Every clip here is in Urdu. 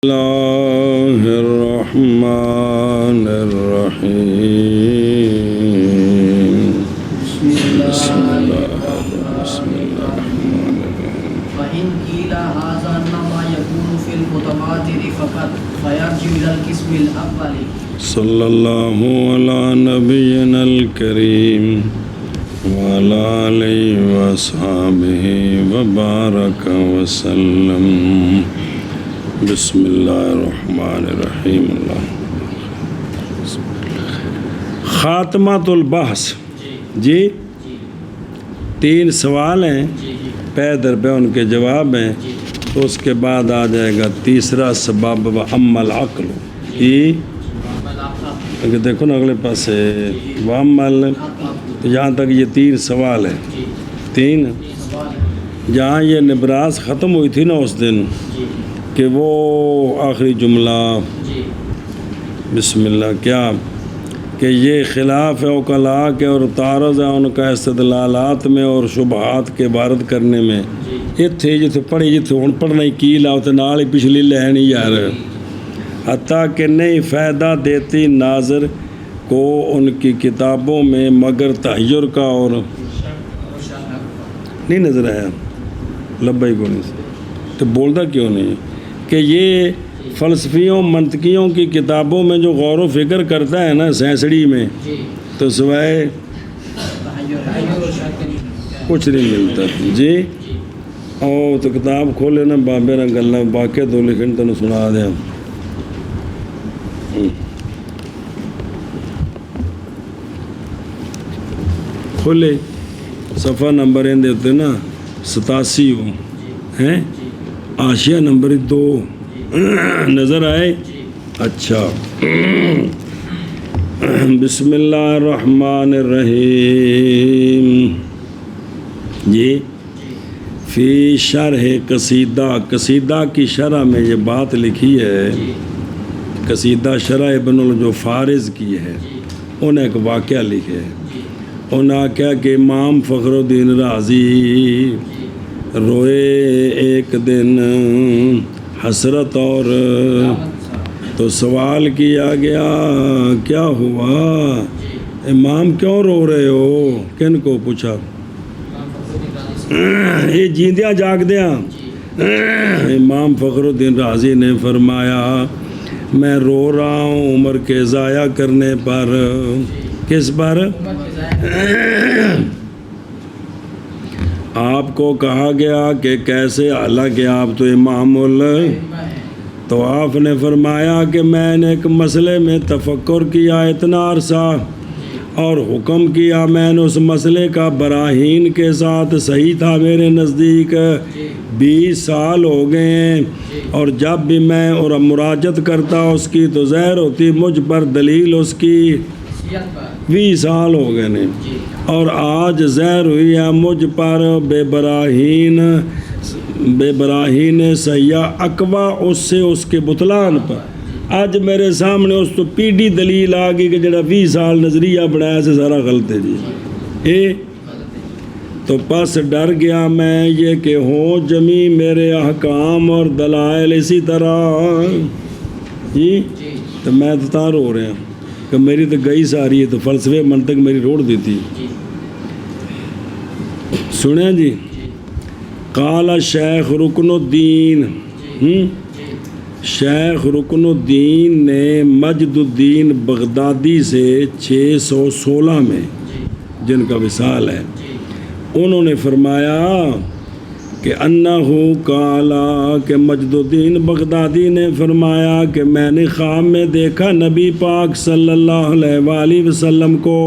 اللہ الرحمن الرحیم بسم اللہ فإن قیل هذا إنما يكون في المتواتر فقط فيرجع إلى القسم الأول صلی اللہ علی نبینا الکریم وعلی آلہ وصحبہ وبارک وسلم بسم اللہ الرحمن الرحیم خاتمۃ البحث جی 3 سوال ہیں پے در پہ ان کے جواب ہیں تو اس کے بعد آ جائے گا تیسرا سبب و اما العقل کہ دیکھو نا اگلے پاس وامل جہاں تک یہ 3 سوال ہیں 3 جہاں یہ نبراس ختم ہوئی تھی نا اس دن کہ وہ آخری جملہ بسم اللہ کیا کہ یہ خلاف ہے اوکلا کے اور تعارض ہے ان کا استدلالات میں اور شبہات کے وارد کرنے میں اتھے جتھے پڑھی جتھے ہن پڑھنا ہی کی لاؤ تے نال ہی پچھلی لہن ہی یار حتیٰ کہ نہیں فائدہ دیتی ناظر کو ان کی کتابوں میں مگر تحیر کا اور نہیں نظر آیا لبئی کو نہیں تو بولتا کیوں نہیں کہ یہ فلسفیوں منطقیوں کی کتابوں میں جو غور و فکر کرتا ہے نا سینسڑی میں تو سوائے کچھ نہیں ملتا جی او تو کتاب کھولے نا بابے نہ گلہ واقعہ تو لکھن تو سنا دیں کھولے صفحہ نمبر ان دیتے نا 87 ہیں آشیہ نمبر 2 نظر آئے اچھا بسم اللہ الرحمن الرحیم جی فی شرح قصیدہ کی شرح میں یہ بات لکھی ہے قصیدہ شرح ابن جو فارض کی ہے انہیں ایک واقعہ لکھے انہوں کہا کہ امام فخر الدین رازی روئے ایک دن حسرت اور تو سوال کیا گیا کیا ہوا امام کیوں رو رہے ہو کن کو پوچھا یہ جیندیاں جاگ دیا امام فخر الدین رازی نے فرمایا میں رو رہا ہوں عمر کے ضائع کرنے پر کس پر آپ کو کہا گیا کہ کیسے حالانکہ آپ تو امام تو آپ نے فرمایا کہ میں نے ایک مسئلے میں تفکر کیا اتنا عرصہ اور حکم کیا میں نے اس مسئلے کا براہین کے ساتھ صحیح تھا میرے نزدیک 20 سال ہو گئے ہیں اور جب بھی میں اور مراجعت کرتا اس کی تو ظاہر ہوتی مجھ پر دلیل اس کی 20 سال ہو گئے نے اور آج ظاہر ہوئی ہے مجھ پر بے براہین سیاح اقوا اس سے اس کے بطلان پر آج میرے سامنے اس تو پیڈی دلیل آ گئی کہ جڑا 20 سال نظریہ بنایا سے سارا غلط ہے جی تو پس ڈر گیا میں یہ کہ ہوں جمی میرے احکام اور دلائل اسی طرح جی تو میں تو رو رہے ہیں کہ میری تو گئی ساری ہے تو فلسفے منطق میری روڑ دیتی سنیں جی قال شیخ رکن الدین شیخ رکن الدین نے مجد الدین بغدادی سے 616 میں جن کا وصال ہے انہوں نے فرمایا کہ انہو قالا کہ مجد الدین بغدادی نے فرمایا کہ میں نے خواب میں دیکھا نبی پاک صلی اللہ علیہ وآلہ وسلم کو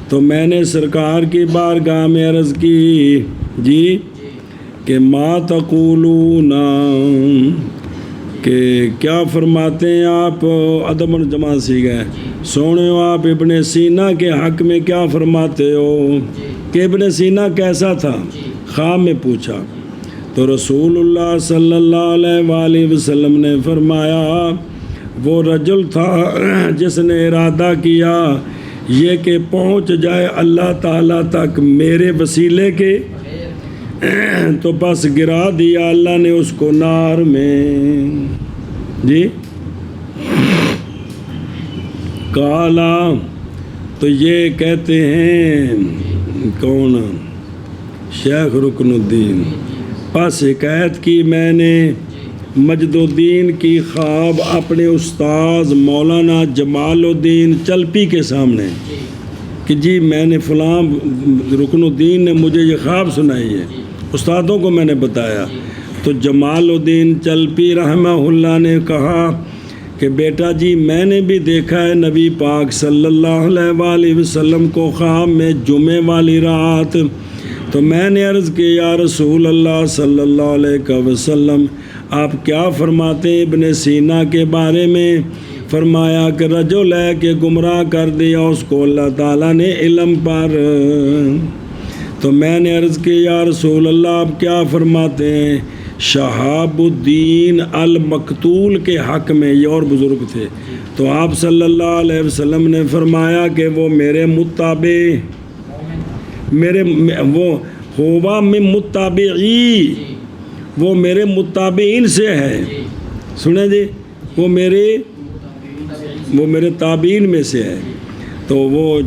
تو میں نے سرکار کی بارگاہ میں عرض کی جی کہ ما تقولون کہ کیا فرماتے ہیں آپ ادب جمع سی گئے سونے ہو آپ ابن سینا کے حق میں کیا فرماتے ہو کہ ابن سینا کیسا تھا خواب میں پوچھا تو رسول اللہ صلی اللہ علیہ وآلہ وسلم نے فرمایا وہ رجل تھا جس نے ارادہ کیا یہ کہ پہنچ جائے اللہ تعالیٰ تک میرے وسیلے کے تو بس گرا دیا اللہ نے اس کو نار میں جی کالا تو یہ کہتے ہیں کون شیخ رکن الدین، پس حکایت کی میں نے مجد الدین کی خواب اپنے استاذ مولانا جمال الدین چلپی کے سامنے کہ جی میں نے فلاں رکن الدین نے مجھے یہ خواب سنائی ہے، استادوں کو میں نے بتایا، تو جمال الدین چلپی رحمہ اللہ نے کہا کہ بیٹا جی میں نے بھی دیکھا ہے نبی پاک صلی اللہ علیہ وآلہ وسلم کو خواب میں جمعے والی رات، تو میں نے عرض کی یا رسول اللہ صلی اللہ علیہ وسلم آپ کیا فرماتے ہیں ابن سینا کے بارے میں؟ فرمایا کہ رجل ہے کہ گمراہ کر دیا اس کو اللہ تعالیٰ نے علم پر، تو میں نے عرض کی یا رسول اللہ آپ کیا فرماتے ہیں؟ شہاب الدین المقتول کے حق میں، یہ اور بزرگ تھے، تو آپ صلی اللہ علیہ وسلم نے فرمایا کہ وہ میرے متابع وہ ہوا میں متابعی، وہ میرے متابعین سے ہے، سنیں جی وہ میرے تابعین میں سے ہے، تو وہ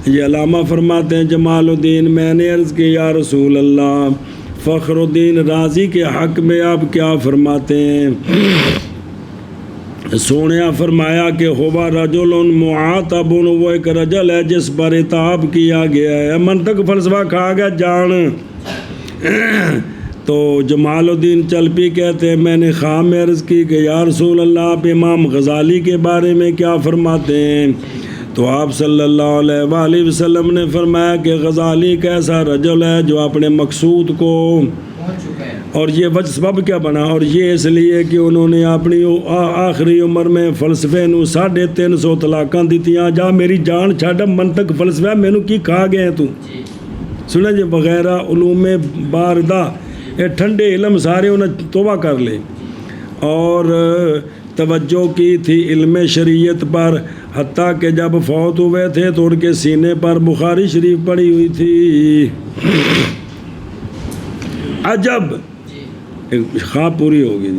یہ علامہ فرماتے ہیں جمال الدین میں نے عرض کی یا رسول اللہ فخر الدین رازی کے حق میں آپ کیا فرماتے ہیں؟ سونیا فرمایا کہ ہوا رجل معاتب، وہ ایک رجل ہے جس پر عتاب کیا گیا ہے، منطق فلسفہ کھا گیا جان۔ تو جمال الدین چلپی کہتے ہیں میں نے خواب میں عرض کی کہ یا رسول اللہ آپ امام غزالی کے بارے میں کیا فرماتے ہیں؟ تو آپ صلی اللہ علیہ وآلہ وسلم نے فرمایا کہ غزالی ایک ایسا رجل ہے جو اپنے مقصود کو، اور یہ وجہ سبب کیا بنا، اور یہ اس لیے کہ انہوں نے اپنی آخری عمر میں فلسفے نو 350 طلاقاں دیتیاں، جا میری جان چھڈ منطق فلسفہ مینوں کی کھا گئے تو سنیں جی وغیرہ علوم باردہ، یہ ٹھنڈے علم سارے انہیں توبہ کر لے، اور توجہ کی تھی علم شریعت پر، حتیٰ کہ جب فوت ہوئے تھے تو ان کے سینے پر بخاری شریف پڑی ہوئی تھی۔ عجب خواب پوری ہوگی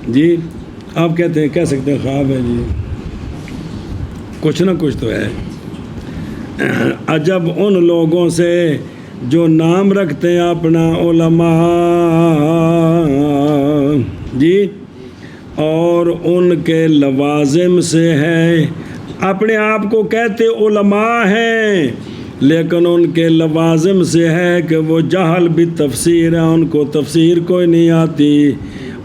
جی، آپ کہتے ہیں کہہ سکتے ہیں خواب ہے جی، کچھ نہ کچھ تو ہے۔ عجب ان لوگوں سے جو نام رکھتے ہیں اپنا علماء جی، اور ان کے لوازم سے ہے، اپنے آپ کو کہتے علماء ہیں لیکن ان کے لوازم سے ہے کہ وہ جہل بھی تفسیر ہے، ان کو تفسیر کوئی نہیں آتی،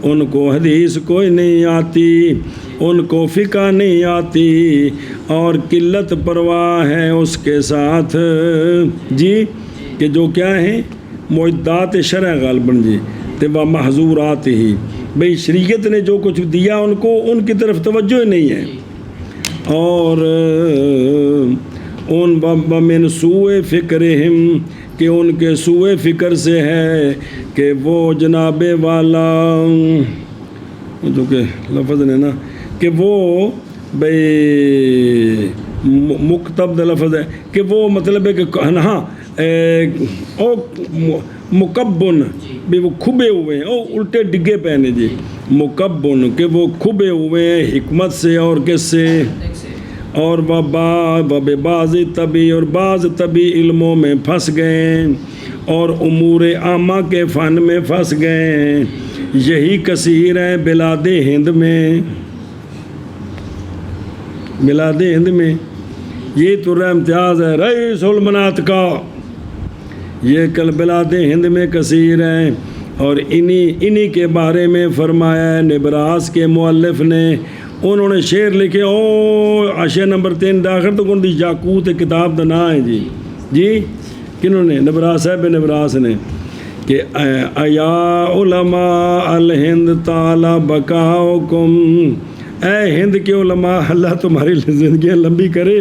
ان کو حدیث کوئی نہیں آتی، ان کو فقہ نہیں آتی، اور قلت پرواہ ہے اس کے ساتھ جی کہ جو کیا ہیں معدات شرع غالباً جی وہ محظورات ہی، بھئی شریعت نے جو کچھ دیا ان کو ان کی طرف توجہ نہیں ہے، اور ان من سوء فکرہم کہ ان کے سوء فکر سے ہے کہ وہ جناب والا جو کہ لفظ نے نا کہ وہ بھئی مکتب لفظ ہے کہ وہ مطلب ہے کہ ہاں او مکبن بھی وہ کھبے ہوئے ہیں، او الٹے ڈگے پہنے جی، مکبن کہ وہ کھبے ہوئے ہیں حکمت سے، اور کس سے، اور بعض طبی اور بعض طبی علموں میں پھنس گئے، اور امور عامہ کے فن میں پھنس گئے، یہی کثیر ہیں بلاد ہند میں، بلاد ہند میں یہ تو امتیاز ہے رئیس المنات کا، یہ کل بلاد ہند میں کثیر ہیں، اور انہی کے بارے میں فرمایا ہے نبراس کے مؤلف نے، انہوں نے شعر لکھے، اشیاء نمبر 3 داخل تو کون دی یاقوت کتاب دا نا ہے جی کنہوں نے نبراس صاحب نبراس نے کہ ایا علماء الہند تعالی بقاؤکم، اے ہند کے علماء اللہ تمہاری زندگیاں لمبی کرے،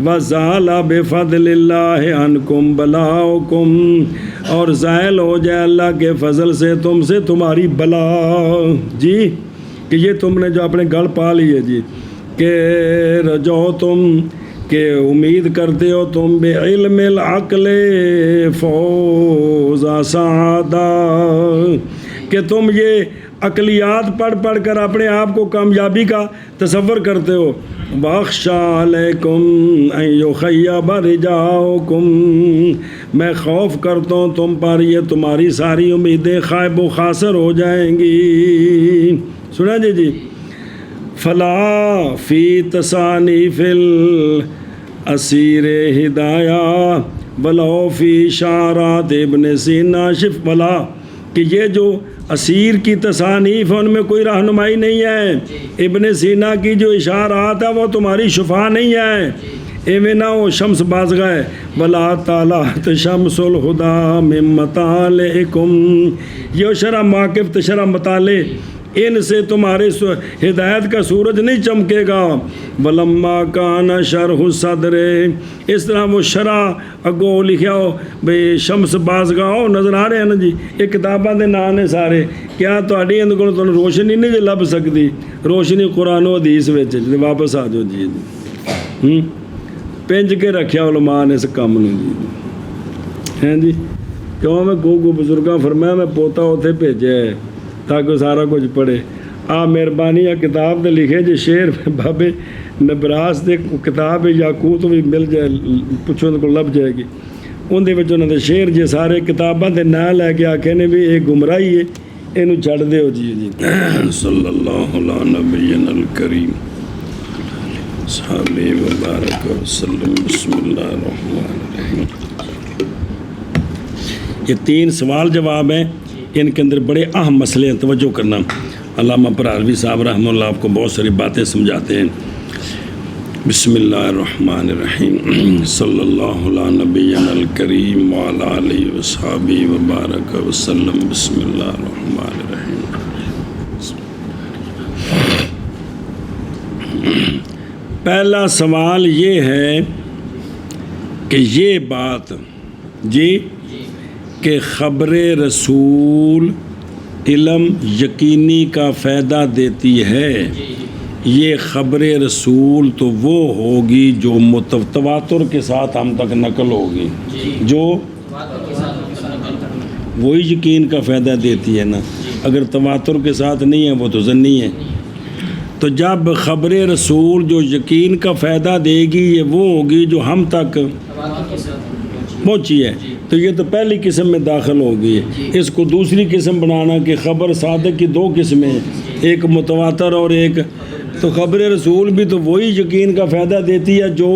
وَزَالَ بِفَضْلِ اللَّهِ عَنْكُمْ بَلَاؤُكُمْ، اور زائل ہو جائے اللہ کے فضل سے تم سے تمہاری بلا جی، کہ یہ تم نے جو اپنے گڑ پا لی ہے جی، کہ رجو تم کہ امید کرتے ہو تم بعلم العقل فوز سعادہ، کہ تم یہ عقلیات پڑھ پڑھ کر اپنے آپ کو کامیابی کا تصور کرتے ہو. وَأَخْشَىٰ عَلَيْكُمْ أَن يُخَيَّبَ رِجَاؤُكُمْ، میں خوف کرتا ہوں تم پر یہ تمہاری ساری امیدیں خائب و خاسر ہو جائیں گی. سنا جی. فلا فی تصانیف الاسیر ہدایہ ولو فی اشارات ابن سینا شف بلا، کہ یہ جو اسیر کی تصانیف ان میں کوئی رہنمائی نہیں ہے، ابن سینا کی جو اشارات ہیں وہ تمہاری شفا نہیں ہے. ایویں نہ ہو شمس بازغہ ہے ولا طالعت شمس الہدی من مطالعکم، یہ شرح مواقف تشرح مطالع ان سے تمہارے ہدایت کا سورج نہیں چمکے گا. ولما کان شرح صدر، اس طرح وہ شرح اگو لکھیا ہو بھئی شمس بازگاہ ہو نظر آ رہے ہیں نا جی، یہ کتاباں دے نام نے سارے. کیا تہاڈی اندر کول تانوں روشنی نہیں جی لب سکتی؟ روشنی قرآن و حدیث وچ جی. واپس آ جاؤ جی. پنج کے رکھیا علماء نے اس کام نوں جی. ہیں جی کیوں میں گو بزرگاں فرمایا میں پوتا اوتھے بھیجیا ہے تاکہ سارا کچھ پڑھے. آ مہربانی ہے کتاب دے لکھے جی شعر بابے نبراس دے کتاب یاقوت بھی مل جائے پچھوں کو لب جائے گی. اندر انہوں نے شعر جی سارے کتاباں دے نام لے کے آکھے نے بھی یہ گمراہی ہے یہ چھڑ دے ہو جی. صلی اللہ علیہ نبینا الکریم صحابہ مبارک وسلم. بسم اللہ الرحمن الرحیم. یہ 3 سوال جواب ہیں، ان کے اندر بڑے اہم مسئلے ہیں، توجہ کرنا. علامہ پرہلوی صاحب رحمہ اللہ آپ کو بہت ساری باتیں سمجھاتے ہیں. بسم اللہ الرحمن الرحیم. صلی اللہ علیہ نبینا الکریم وعلی آلہ وصحبہ وبارک وسلم. بسم اللہ الرحمن الرحیم. پہلا سوال یہ ہے کہ یہ بات جی کہ خبر رسول علم یقینی کا فائدہ دیتی ہے، یہ خبر رسول تو وہ ہوگی جو تواتر کے ساتھ ہم تک نقل ہوگی، جو وہی یقین کا فائدہ دیتی ہے نا. اگر تواتر کے ساتھ نہیں ہے وہ تو ظنی ہے. تو جب خبر رسول جو یقین کا فائدہ دے گی یہ وہ ہوگی جو ہم تک پہنچی ہے، تو یہ تو پہلی قسم میں داخل ہوگی ہے. اس کو دوسری قسم بنانا کہ خبر صادق کی 2 قسمیں، ایک متواتر اور ایک، تو خبر رسول بھی تو وہی یقین کا فائدہ دیتی ہے جو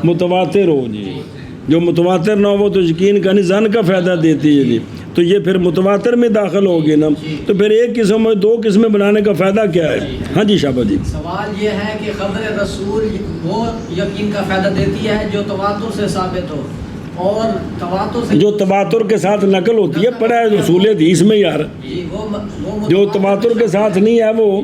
متواتر ہو جی. جو متواتر نہ ہو تو یقین کا نہیں ظن کا فائدہ دیتی ہے جی. تو یہ پھر متواتر میں داخل ہوگی نا. تو پھر ایک قسم اور 2 قسمیں بنانے کا فائدہ کیا ہے؟ ہاں جی شابہ جی. سوال یہ ہے کہ خبر رسول وہ یقین کا فائدہ دیتی ہے جو تواتر سے ثابت ہو، اور تواتر سے جو تواتر کے ساتھ نقل ہوتی ہے پڑھا ہے اصول حدیث میں یار. جو تواتر کے ساتھ نہیں ہے وہ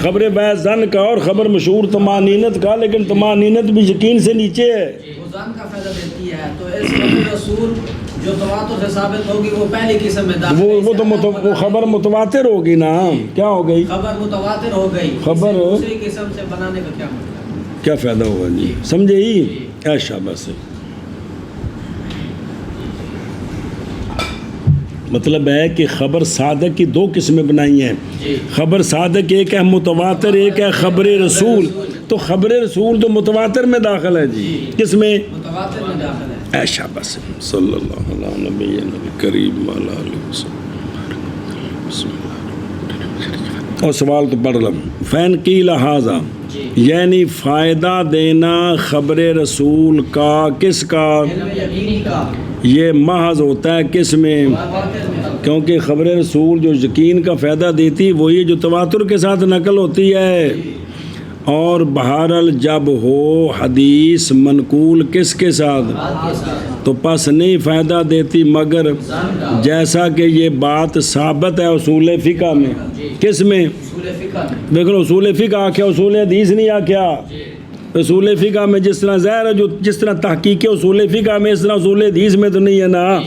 خبر بیعت ظن کا اور خبر مشہور طمانینت کا، لیکن طمانینت بھی یقین سے نیچے ہے. وہ ظن کا فائدہ دیتی ہے. تو اس خبر رسول جو تواتر سے ثابت ہوگی وہ پہلی قسم میں داخل ہے. وہ تو وہ خبر متواتر ہوگی نا. کیا ہو گئی؟ خبر متواتر ہو گئی. خبر دوسری قسم سے بنانے کا کیا مطلب؟ کیا فائدہ ہوگا جی؟ سمجھے ہی؟ کیا شاباش ہے. مطلب ہے کہ خبر صادق کی 2 قسمیں بنائی ہیں. خبر صادق ایک ہے متواتر، ایک ہے خبر رسول. تو خبر رسول تو متواتر میں داخل ہے جی. کس میں؟ متواتر میں داخل ہے. اے شاباش. صلی اللہ علیہ نبینا الکریم وعلی آلہ وسلم. اور سوال تو پڑھ لوں. فین کی لہٰذا یعنی فائدہ دینا خبر رسول کا کس کا؟ یقینی کا. یہ محض ہوتا ہے کس میں؟ کیونکہ خبر رسول جو یقین کا فائدہ دیتی وہی جو تواتر کے ساتھ نقل ہوتی ہے. اور بہرحال جب ہو حدیث منقول کس کے ساتھ تو پس نہیں فائدہ دیتی مگر جیسا کہ یہ بات ثابت ہے اصول فقہ میں. کس میں؟ دیکھو اصول فقہ آکھیا، اصول حدیث نہیں آکھیا. اصول فقہ میں جس طرح ظاہر ہے جو جس طرح تحقیق اصول فقہ میں اس طرح اصول حدیث میں تو نہیں ہے نا.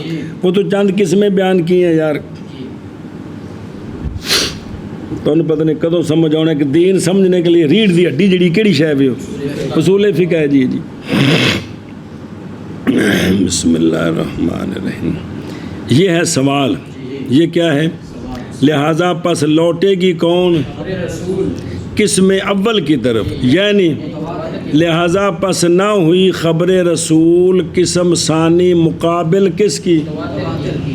وہ تو چند قسمیں بیان کی ہیں یار. تو پتہ نہیں کدوں سمجھ آنا کہ دین سمجھنے کے لیے ریڑھ دی ہڈی جڑی کیڑی شے ہے اصول فقہ ہے جی. بسم اللہ الرحمن الرحیم. یہ ہے سوال. یہ کیا ہے؟ لہذا پس لوٹے گی کون؟ رسول قسم اول کی طرف، یعنی لہذا پس نہ ہوئی خبر رسول قسم ثانی مقابل کس کی؟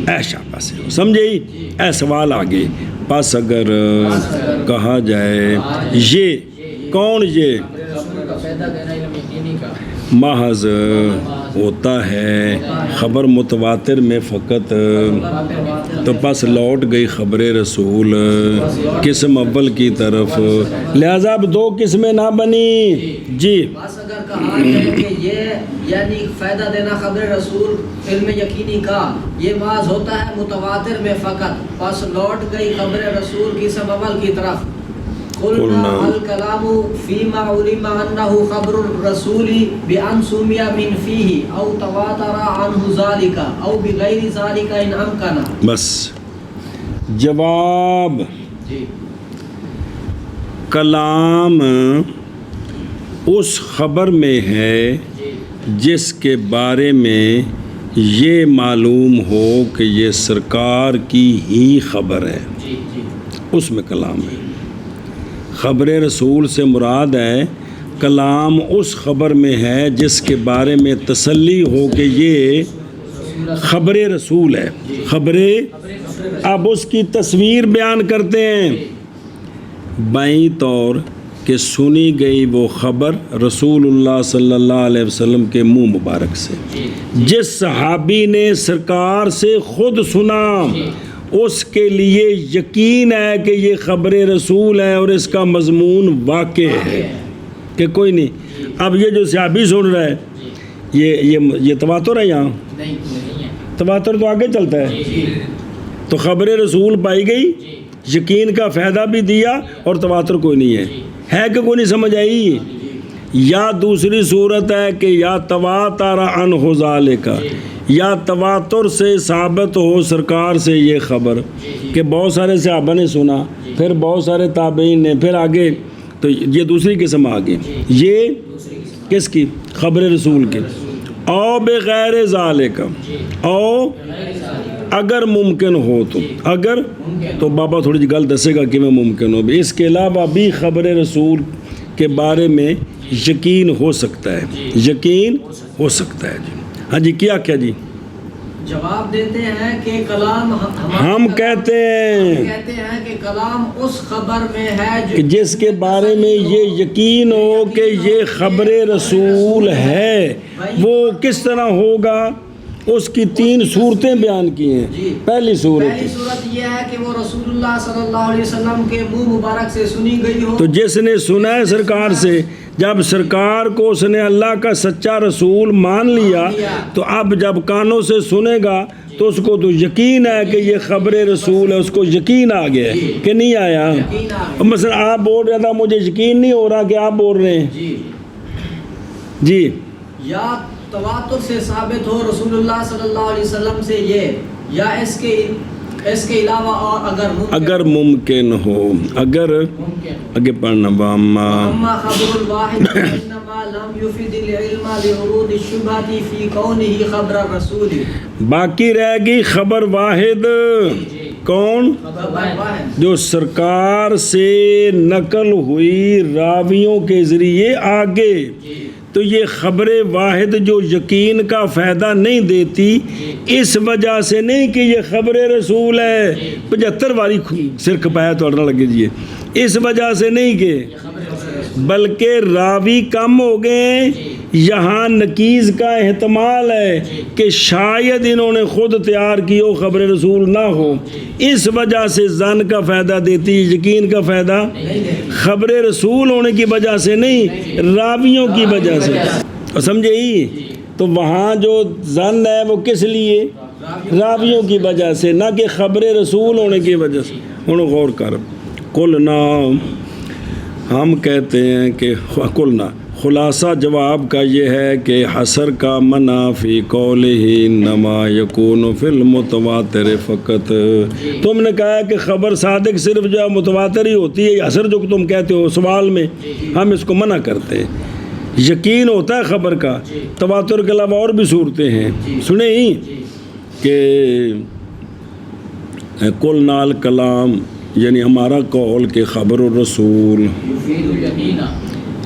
ایشا پس سمجھے؟ اے سوال آگے، پس اگر کہا جائے یہ کون، یہ رسول کا پیدا دینا علم یقینی کا محض ہوتا ہے خبر متواتر میں فقط، تو پس لوٹ گئی خبر رسول قسم اول کی طرف، لہذا اب دو قسمیں نہ بنی جی۔ بس اگر کہا جائے کہ یہ یعنی فائدہ دینا خبر رسول علم یقینی کا یہ محض ہوتا ہے متواتر میں فقط، پس لوٹ گئی خبر رسول کی قسم اول کی طرف۔ قلنا الکلام فیما علم انه خبر الرسول بان سمي من فيه او تواتر عنه ذلك او بغیر ذلك ان امکن۔ بس جواب، جی کلام اس خبر میں ہے جس کے بارے میں یہ معلوم ہو کہ یہ سرکار کی ہی خبر ہے، جی جی اس میں کلام ہے۔ خبر رسول سے مراد ہے کلام اس خبر میں ہے جس کے بارے میں تسلی ہو کہ یہ خبر رسول ہے، خبر، اب اس کی تصویر بیان کرتے ہیں بائیں طور کہ سنی گئی وہ خبر رسول اللہ صلی اللہ علیہ وسلم کے منہ مبارک سے، جس صحابی نے سرکار سے خود سنا اس کے لیے یقین ہے کہ یہ خبر رسول ہے اور اس کا مضمون واقع ہے کہ کوئی نہیں۔ اب یہ جو صحابی سن رہا ہے یہ تواتر ہے، یہاں نہیں ہے، تواتر تو آگے چلتا ہے، جی تو خبر رسول پائی گئی، یقین کا فائدہ بھی دیا اور تواتر کوئی نہیں ہے کہ کوئی نہیں سمجھ آئی؟ یا دوسری صورت ہے کہ یا تواتر عنہ ذالک، یا تواتر سے ثابت ہو سرکار سے یہ خبر کہ بہت سارے صحابہ نے سنا، پھر بہت سارے تابعین نے، پھر آگے، تو یہ دوسری قسم آگے، یہ کس کی؟ خبر رسول کی۔ او بغیر ذالک، او اگر ممکن ہو تو، اگر تو بابا تھوڑی جی گل دسے گا کہ میں ممکن ہو بھی، اس کے علاوہ بھی خبر رسول کے بارے میں یقین ہو سکتا ہے، یقین ہو سکتا ہے جی۔ ہاں جی کیا جی؟ جواب دیتے ہیں کہ کلام ہم کہتے ہیں کہ کلام اس خبر میں ہے کہ جس کے بارے میں یہ یقین ہو کہ یہ خبر رسول ہے، وہ کس طرح ہوگا؟ اس کی تین صورتیں بیان کی ہیں۔ پہلی صورت یہ ہے کہ وہ رسول اللہ صلی اللہ علیہ وسلم کے منہ مبارک سے سنی گئی ہو، تو جس نے سنا ہے سرکار سے، جب سرکار کو اس نے اللہ کا سچا رسول مان لیا، تو اب جب کانوں سے سنے گا تو اس کو تو یقین ہے کہ یہ خبر رسول ہے، اس کو یقین آ گیا کہ نہیں آیا؟ مثلا آپ بول رہے تھا مجھے یقین نہیں ہو رہا کہ آپ بول رہے ہیں جی۔ یا تواتر سے ثابت ہو رسول اللہ صلی اللہ علیہ وسلم سے یہ، یا اس کے علاوہ اور اگر ممکن ہو، اگر آگے پڑھنا واما اما خبر الواحد انما لم يفد العلم لورود الشبهة في كونه خبر الرسول، باقی رہ گئی خبر واحد، کون؟ جو سرکار سے نقل ہوئی راویوں کے ذریعے آگے، تو یہ خبر واحد جو یقین کا فائدہ نہیں دیتی، اس وجہ سے نہیں کہ یہ خبر رسول ہے، 75 والی سر کھپایا تو اڑنا لگے جی، اس وجہ سے نہیں کہ، بلکہ راوی کم ہو گئے، یہاں نقیض کا احتمال ہے کہ شاید انہوں نے خود تیار کی ہو، خبر رسول نہ ہو، اس وجہ سے ظن کا فائدہ دیتی، یقین کا فائدہ خبر رسول ہونے کی وجہ سے نہیں، راویوں کی وجہ سے، سمجھے ہی؟ تو وہاں جو ظن ہے وہ کس لیے؟ راویوں کی وجہ سے، نہ کہ خبر رسول ہونے کی وجہ سے۔ انہوں غور کر، قلنا ہم کہتے ہیں کہ قلنا، خلاصہ جواب کا یہ ہے کہ حصر کا منع فی قولہ انما یکون فی المتواتر فقط، تم نے کہا ہے کہ خبر صادق صرف جو متواتر ہی ہوتی ہے، حصر جو تم کہتے ہو سوال میں، ہم اس کو منع کرتے ہیں، یقین ہوتا ہے خبر کا، تواتر کے علاوہ اور بھی صورتیں ہیں، سنیں ہی کہ کل نال کلام یعنی ہمارا قول کے خبر الرسول، يفيد اليقين.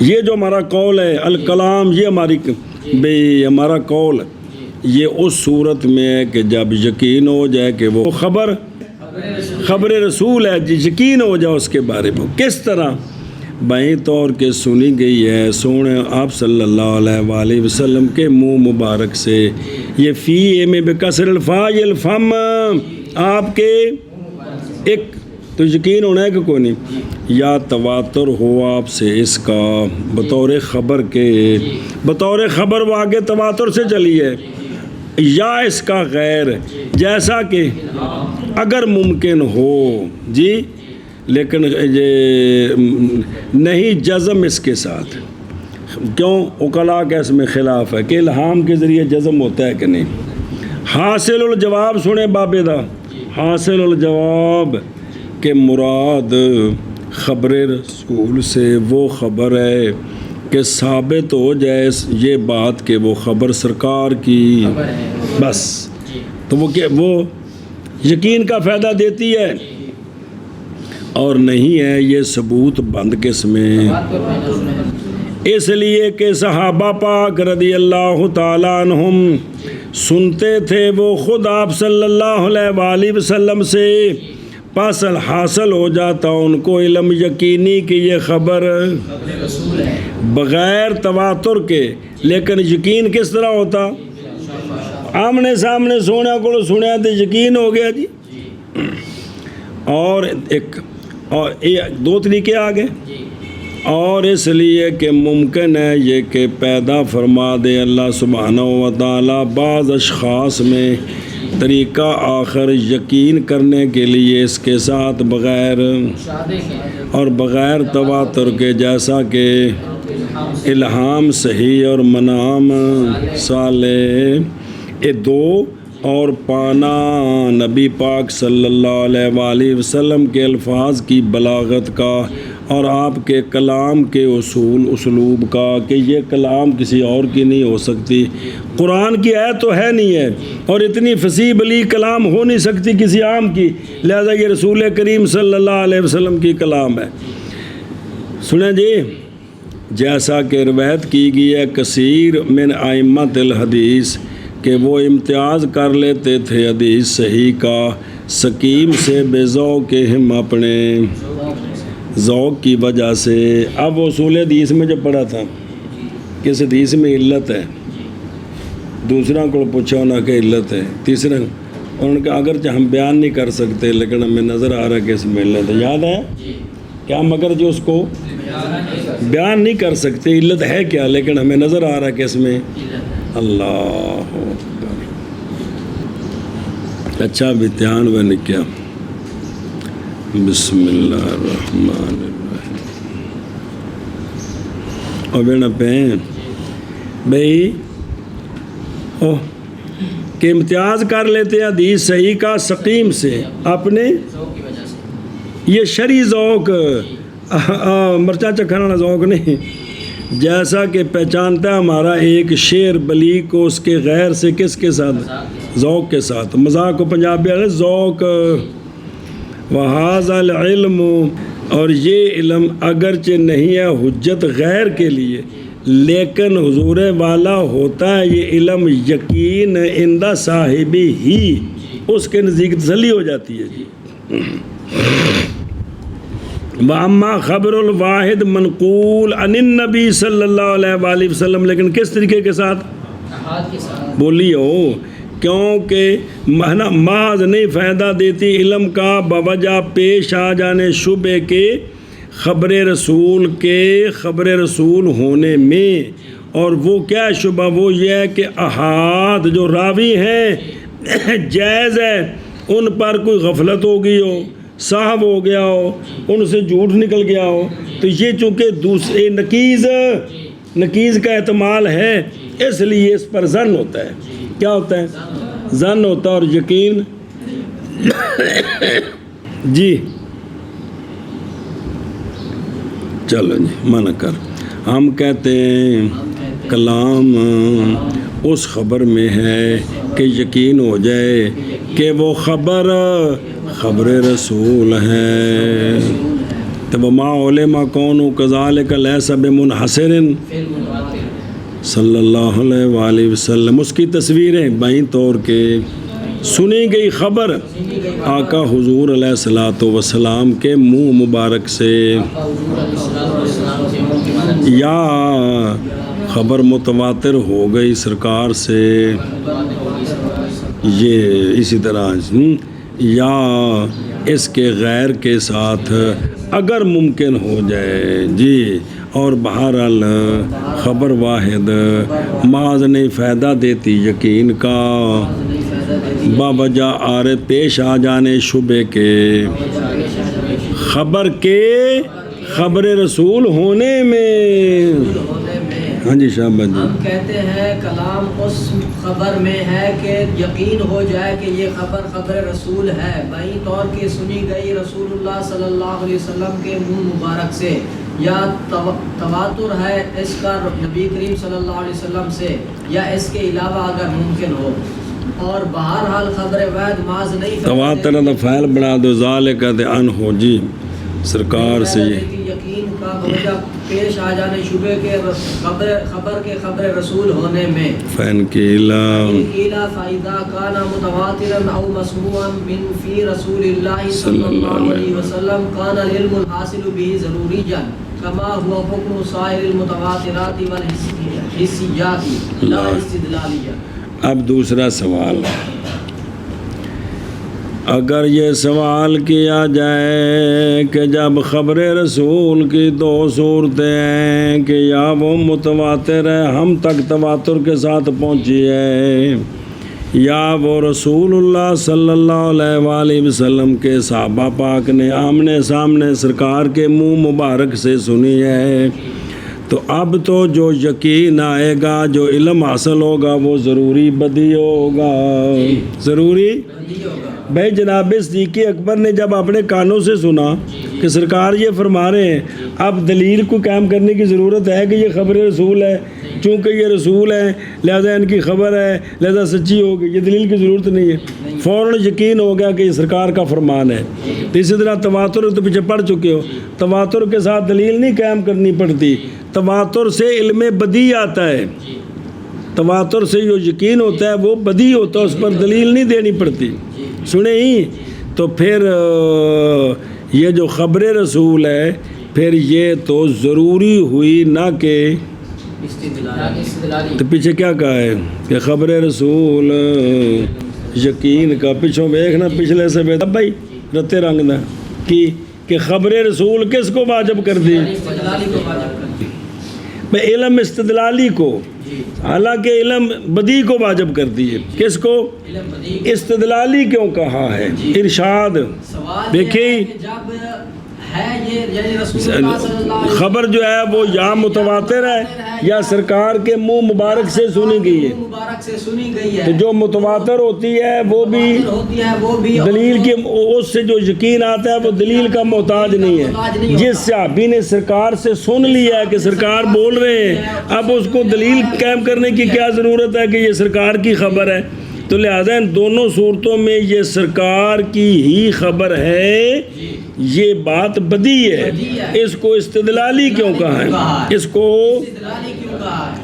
یہ جو ہمارا قول ہے الکلام، یہ ہمارا قول یہ اس صورت میں ہے کہ جب یقین ہو جائے کہ وہ خبر رسول ہے، یقین ہو جائے اس کے بارے میں. کس طرح؟ بائیں طور کے سنی گئی ہے سونے آپ صلی اللہ علیہ وآلہ وسلم کے منہ مبارک سے. یہ فی میں بکسر الفا یہ الفم آپ کے ایک تو یقین ہونا ہے کہ کوئی نہیں، یا تواتر ہو آپ سے اس کا بطور خبر کے، بطور خبر وہ آگے تواتر سے چلی ہے، یا اس کا غیر جیسا کہ اگر ممکن ہو جی، لیکن یہ نہیں جزم اس کے ساتھ. کیوں؟ عقلاء کا اس میں خلاف ہے کہ الہام کے ذریعے جزم ہوتا ہے کہ نہیں. حاصل الجواب سنیں بابے دا، حاصل الجواب کہ مراد خبر رسول سے وہ خبر ہے کہ ثابت ہو جائے یہ بات کہ وہ خبر سرکار کی، بس تو وہ یقین کا فائدہ دیتی ہے، اور نہیں ہے یہ ثبوت بند قسم میں. اس لیے کہ صحابہ پاک رضی اللہ تعالیٰ عنہم سنتے تھے وہ خود آپ صلی اللہ علیہ وآلہ وسلم سے، پس حاصل ہو جاتا ان کو علم یقینی کہ یہ خبر بغیر تواتر کے. لیکن یقین کس طرح ہوتا؟ آمنے سامنے سونے کو سنیا تو یقین ہو گیا جی. اور دو طریقے آگے، اور اس لیے کہ ممکن ہے یہ کہ پیدا فرما دے اللہ سبحانہ و تعالیٰ بعض اشخاص میں طریقہ آخر یقین کرنے کے لیے اس کے ساتھ بغیر اور بغیر تواتر کے، جیسا کہ الہام صحیح اور منام صالح، یہ دو اور پانا نبی پاک صلی اللہ علیہ وآلہ وسلم کے الفاظ کی بلاغت کا اور آپ کے کلام کے اسلوب کا کہ یہ کلام کسی اور کی نہیں ہو سکتی. قرآن کی آیت تو ہے نہیں ہے، اور اتنی فصیح بلیغ کلام ہو نہیں سکتی کسی عام کی، لہذا یہ رسول کریم صلی اللہ علیہ وسلم کی کلام ہے. سنیں جی، جیسا کہ روایت کی گئی ہے کثیر من ائمۃ الحدیث کہ وہ امتیاز کر لیتے تھے حدیث صحیح کا سقیم سے بے ذوق ہم اپنے ذوق کی وجہ سے. اب اصول حدیث میں جو پڑھا تھا کہ اس حدیث میں علت ہے، دوسرا کو پوچھا ہونا کہ علت ہے، تیسرا ان کا اگرچہ ہم بیان نہیں کر سکتے لیکن ہمیں نظر آ رہا کہ اس میں علت ہے. یاد ہے کہ ہم اگر جو اس کو بیان نہیں کر سکتے علت ہے کیا، لیکن ہمیں نظر آ رہا کہ اس میں اللہ اکبر. اچھا بھی دھیان میں نے کیا. بسم اللہ الرحمن الرحیم. اور بینا پہن بھائی کہ امتیاز کر لیتے ہیں حدیث صحیح کا سقیم سے اپنے یہ شرعی ذوق، مرچا چکھانا ذوق نہیں، جیسا کہ پہچانتا ہے ہمارا ایک شعر بلیغ کو اس کے غیر سے کس کے ساتھ؟ ذوق کے ساتھ. مذاق کو پنجابی ہے ذوق. وَهَذَا الْعِلْمُ، اور یہ علم اگرچہ نہیں ہے حجت غیر کے لیے لیکن حضور والا ہوتا ہے یہ علم یقین اندہ صاحبی ہی، اس کے نزدیک تسلی ہو جاتی ہے جی. وَأَمَّا خَبْرُ الْوَاحِدِ مَنْقُولٌ عَنِ النَّبِي صلی اللہ علیہ وآلہ وسلم، لیکن کس طریقے کے ساتھ بولی ہو، کیونکہ محض نہیں فائدہ دیتی علم کا بوجہ پیش آ جانے شبے کے خبر رسول ہونے میں. اور وہ کیا شبہ؟ وہ یہ ہے کہ احاد جو راوی ہیں جائز ہے ان پر کوئی غفلت ہو گئی ہو، صاحب ہو گیا ہو، ان سے جھوٹ نکل گیا ہو، تو یہ چونکہ دوسرے نقیض کا احتمال ہے اس لیے اس پر ظن ہوتا ہے. کیا ہوتا ہے؟ ظن ہوتا ہے. اور یقین جی چلو جی منع کر. ہم کہتے ہیں کلام اس خبر میں ہے کہ یقین ہو جائے کہ وہ خبر رسول ہے. تو وما علم کون کذالک لیس بمنحصر صلی اللہ علیہ وآلہ وسلم. اس کی تصویریں بائیں طور کے سنی گئی خبر آقا حضور علیہ الصلوۃ والسلام کے منہ مبارک سے، یا خبر متواتر ہو گئی سرکار سے، یہ اسی طرح یا اس کے غیر کے ساتھ اگر ممکن ہو جائے جی. اور بہرحال خبر واحد محض نہیں فائدہ دیتی یقین کا، باوجہ عارض پیش آ جانے شبے کے، خبر کے خبر رسول ہونے میں. ہاں جی شاہباز جی. ہم کہتے ہیں کلام اس خبر میں ہے کہ یقین ہو جائے کہ یہ خبر رسول ہے، بائیں طور کی سنی گئی رسول اللہ صلی اللہ علیہ وسلم کے منہ مبارک سے، یا تواتر ہے اس کا نبی کریم صلی اللہ علیہ وسلم سے، یا اس کے علاوہ اگر ممکن ہو. اور بہرحال خبر واحد محض نہیں تواتر دا فعل بنا دو ذالک ان ہو جی سرکار سے یقین کا وجہ پیش آ جانے شبے کے خبر کے خبر رسول ہونے میں. فین قیلا فائدہ کانا متواترا او مسموعا من فی رسول اللہ صلی اللہ علیہ وسلم کانا العلم الحاصل به ضروریا کما هو حکم سائر المتواترات والحسیات لا استدلالیہ. اب دوسرا سوال، اگر یہ سوال کیا جائے کہ جب خبر رسول کی دو صورتیں ہیں کہ یا وہ متواتر ہے ہم تک تواتر کے ساتھ پہنچی ہے، یا وہ رسول اللہ صلی اللہ علیہ وآلہ وسلم کے صحابہ پاک نے آمنے سامنے سرکار کے منہ مبارک سے سنی ہے، تو اب تو جو یقین آئے گا، جو علم حاصل ہوگا وہ ضروری بدی ہوگا. ضروری بھائی جناب صدیق اکبر نے جب اپنے کانوں سے سنا کہ سرکار یہ فرما رہے ہیں، اب دلیل کو قائم کرنے کی ضرورت ہے کہ یہ خبر رسول ہے، چونکہ یہ رسول ہے لہذا ان کی خبر ہے لہذا سچی ہوگی، یہ دلیل کی ضرورت نہیں ہے، فوراً یقین ہو گیا کہ یہ سرکار کا فرمان ہے. تو اسی طرح تواتر تو پیچھے پڑھ چکے ہو، تواتر کے ساتھ دلیل نہیں قائم کرنی پڑتی، تواتر سے علم بدی آتا ہے، تواتر سے جو یقین ہوتا ہے وہ بدی ہوتا ہے، اس پر دلیل نہیں دینی پڑتی. سنیں ہی تو پھر یہ جو خبر رسول ہے پھر یہ تو ضروری ہوئی نہ کہ تو پیچھے کیا کہا ہے کہ خبر رسول یقین کا، پیچھوں دیکھنا پچھلے سے بہتر بھائی رتے رنگ دا کہ خبر رسول کس کو واجب کر دی؟ علم استدلالی کو، حالانکہ علم بدی کو واجب کر دیے. کس کو؟ استدلالی کیوں کہا ہے؟ ارشاد دیکھیں خبر جو ہے وہ یا متواتر ہے یا سرکار کے منہ مبارک سے سنی گئی ہے. تو جو متواتر ہوتی ہے وہ بھی دلیل کی، اس سے جو یقین آتا ہے وہ دلیل کا محتاج نہیں ہے. جس صحابی نے سرکار سے سن لیا ہے کہ سرکار بول رہے ہیں، اب اس کو دلیل قائم کرنے کی کیا ضرورت ہے کہ یہ سرکار کی خبر ہے. تو لہذا ان دونوں صورتوں میں یہ سرکار کی ہی خبر ہے، یہ بات بدی ہے. اس کو استدلالی کیوں کہا ہے؟ اس کو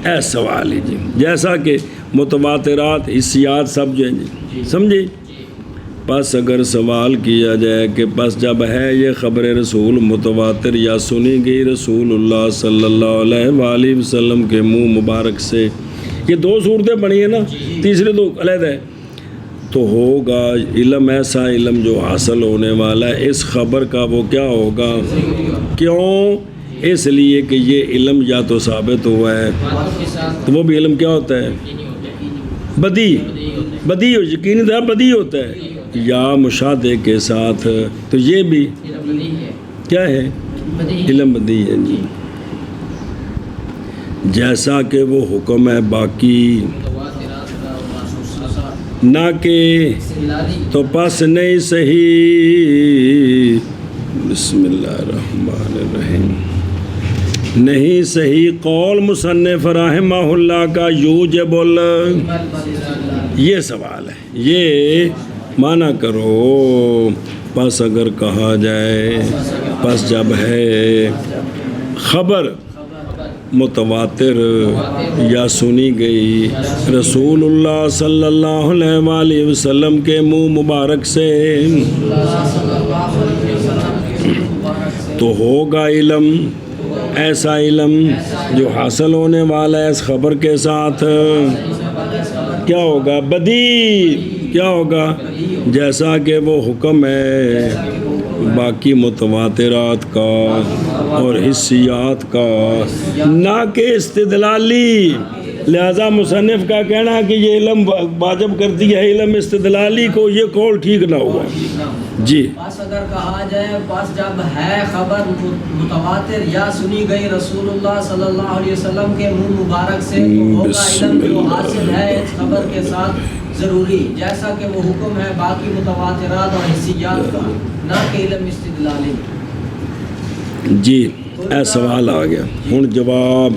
ایسا سوال ہے جی، جیسا کہ متواترات حسیات سب جو ہیں جی، سمجھے. پس اگر سوال کیا جائے کہ پس جب ہے یہ خبر رسول متواتر یا سنی گئی رسول اللہ صلی اللہ علیہ وآلہ وسلم کے منہ مبارک سے، یہ دو صورتیں بنی ہیں نا، تیسرے تو علیحدہ ہے، تو ہوگا علم ایسا علم جو حاصل ہونے والا ہے اس خبر کا، وہ کیا ہوگا؟ کیوں؟ اس لیے کہ یہ علم یا تو ثابت ہوا ہے، تو وہ بھی علم کیا ہوتا ہے؟ بدی ہو، یقینی طرح بدی ہوتا ہے، یا مشاہدے کے ساتھ، تو یہ بھی کیا ہے؟ علم بدی ہے جی. جیسا کہ وہ حکم ہے باقی نہ کہ، تو پس نہیں صحیح، بسم اللہ الرحمن الرحیم، نہیں صحیح قول مصنف رحمہ اللہ کا یوجب یہ سوال ہے، یہ مانا کرو پس اگر کہا جائے، پس جب ہے خبر متواتر یا سنی گئی رسول اللہ صلی اللہ علیہ وآلہ وسلم کے منہ مبارک سے، تو ہوگا علم، ایسا علم جو حاصل ہونے والا ہے اس خبر کے ساتھ، کیا ہوگا؟ بدی، کیا ہوگا؟ جیسا کہ وہ حکم ہے باقی متواترات کا اور حسیات کا، نہ کہ استدلالی۔ لہذا مصنف کا کہنا کہ یہ علم واجب کرتی ہے علم استدلالی کو، یہ قول ٹھیک نہ ہوا۔ جی بس اگر کہا جائے بس جب ہے خبر متواتر یا سنی گئی رسول اللہ صلی اللہ علیہ وسلم کے منہ مبارک سے، تو ہوگا علم جو حاصل ہے اس خبر کے ساتھ ضروری، جیسا کہ وہ حکم ہے باقی متواترات اور حسیات کا، نہ کہ علم استدلالی۔ جی اے سوال آ گیا، ہن جواب۔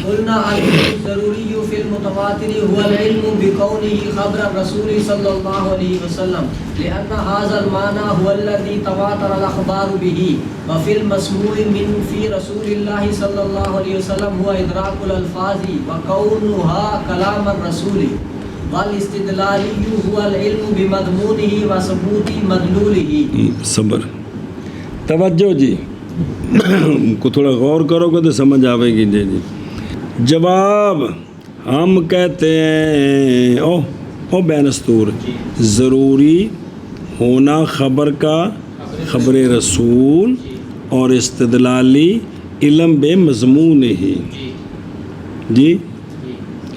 قلنا العلم ضروری فی المتواتر هو العلم بکونه خبر الرسول صلی اللہ علیہ وسلم، لأن هذا المعنى هو الذي تواتر الاخبار به، وفي المسموع من في رسول الله صلی اللہ علیہ وسلم هو ادراک الالفاظ وكونها كلام الرسول، والاستدلال هو العلم بمضمونه وثبوت مدلوله۔ صبر، توجہ جی کو تھوڑا غور کرو گے تو سمجھ آئے گی۔ جی جی جواب، ہم کہتے ہیں او بے نستور، ضروری ہونا خبر کا، خبر رسول، اور استدلالی علم بے مضمون ہی۔ جی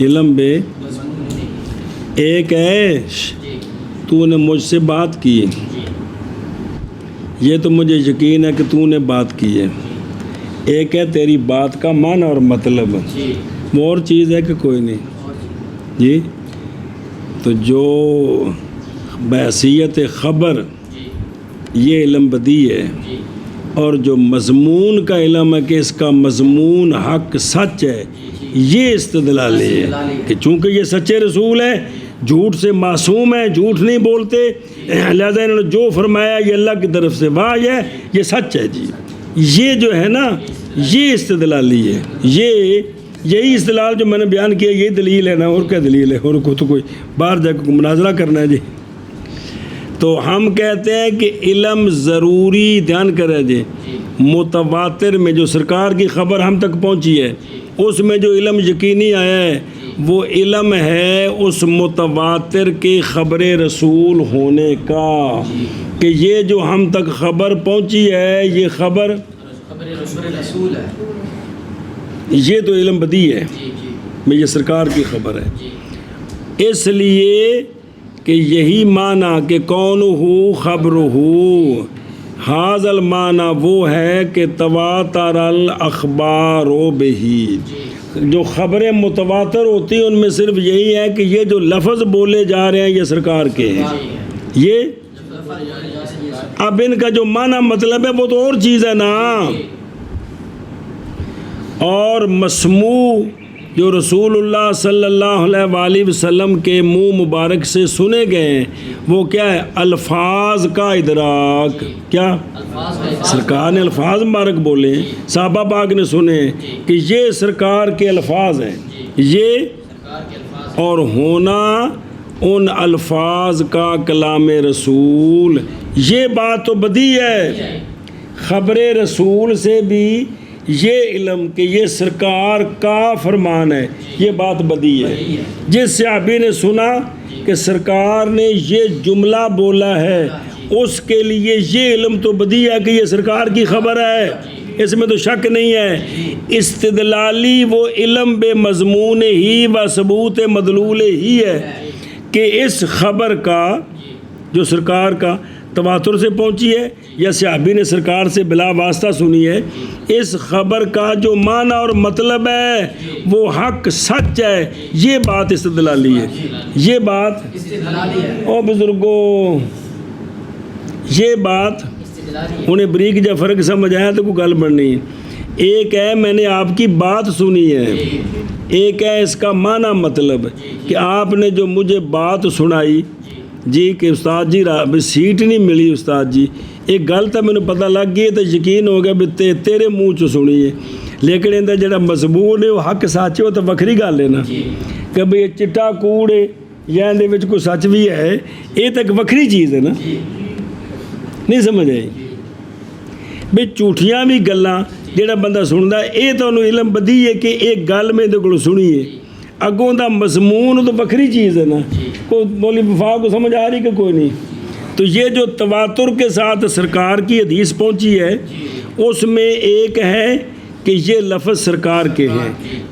علم بے، ایک ہے تو نے مجھ سے بات کی، یہ تو مجھے یقین ہے کہ تو نے بات کی ہے، ایک ہے تیری بات کا معنی اور مطلب، وہ اور چیز ہے کہ کوئی نہیں۔ جی تو جو بحیثیت خبر یہ علم بدی ہے، اور جو مضمون کا علم ہے کہ اس کا مضمون حق سچ ہے، یہ استدلالی ہے کہ چونکہ یہ سچے رسول ہیں، جھوٹ سے معصوم ہے، جھوٹ نہیں بولتے، لہذا انہوں نے جو فرمایا یہ اللہ کی طرف سے وحی ہے، یہ سچ ہے۔ جی یہ جو ہے نا یہ استدلالی ہے، یہی استدلال جو میں نے بیان کیا یہ دلیل ہے نا، اور کیا دلیل ہے؟ اور کو تو کوئی باہر جا کے مناظرہ کرنا ہے۔ جی تو ہم کہتے ہیں کہ علم ضروری، دھیان کرے جی، متواتر میں جو سرکار کی خبر ہم تک پہنچی ہے اس میں جو علم یقینی آیا ہے وہ علم ہے اس متواتر کے خبر رسول ہونے کا، کہ یہ جو ہم تک خبر پہنچی ہے یہ خبر رسول ہے، یہ تو علم بدی ہے، میں یہ سرکار کی خبر ہے۔ اس لیے کہ یہی معنی کہ کون ہو خبر ہو، حاض المعنی وہ ہے کہ تواتر الاخبار بہی، جو خبریں متواتر ہوتی ہیں ان میں صرف یہی ہے کہ یہ جو لفظ بولے جا رہے ہیں یہ سرکار کے ہیں، یہ اب ان کا جو معنی مطلب ہے وہ تو اور چیز ہے نا، اور مسموع جو رسول اللہ صلی اللہ علیہ وآلہ وسلم کے منہ مبارک سے سنے گئے ہیں وہ کیا ہے؟ الفاظ کا ادراک۔ کیا؟ سرکار نے الفاظ مبارک بولے، صحابہ پاک نے سنے کہ یہ سرکار کے الفاظ ہیں، یہ اور ہونا ان الفاظ کا کلام رسول، یہ بات تو بدی ہے۔ خبر رسول سے بھی یہ علم کہ یہ سرکار کا فرمان ہے، یہ بات بدی ہے۔ جس صحابی نے سنا کہ سرکار نے یہ جملہ بولا ہے اس کے لیے یہ علم تو بدی ہے کہ یہ سرکار کی خبر ہے، اس میں تو شک نہیں ہے۔ استدلالی وہ علم بے مضمون ہی و ثبوت مدلول ہی ہے کہ اس خبر کا جو سرکار کا تواتر سے پہنچی ہے یا صحابی نے سرکار سے بلا واسطہ سنی ہے، اس خبر کا جو معنی اور مطلب ہے وہ حق سچ ہے، یہ بات استدلالی ہے، یہ بات او بزرگوں، یہ بات انہیں بریک جا فرق سمجھ آیا تو کوئی گل بننی ہے۔ ایک ہے میں نے آپ کی بات سنی ہے، ایک ہے اس کا معنی مطلب کہ آپ نے جو مجھے بات سنائی جی کہ استاد جی سیٹ نہیں ملی استاد جی، ایک گل تو مجھے پتہ لگ گئی تو یقین ہو گیا بھی تیرے منہ چ سنی ہے، لیکن اندر جڑا مضمون ہے وہ حق سچ ہے وہ تو وکری گل ہے نا کہ بھئی چٹا کوڑ ہے یا اندر وچ کوئی سچ بھی ہے، یہ تو ایک وکری چیز ہے نا، نہیں سمجھ آئی بھی جھوٹیاں بھی گلاں جڑا بندہ سنتا ہے یہ تو انہوں علم بدی ہے کہ ایک گل میں کو سنی ہے، اگوں دا مضمون تو وکری چیز ہے نا، کوئی مولی وفا کو سمجھ آ رہی کہ کوئی نہیں۔ تو یہ جو تواتر کے ساتھ سرکار کی حدیث پہنچی ہے اس میں ایک ہے کہ یہ لفظ سرکار کے ہیں،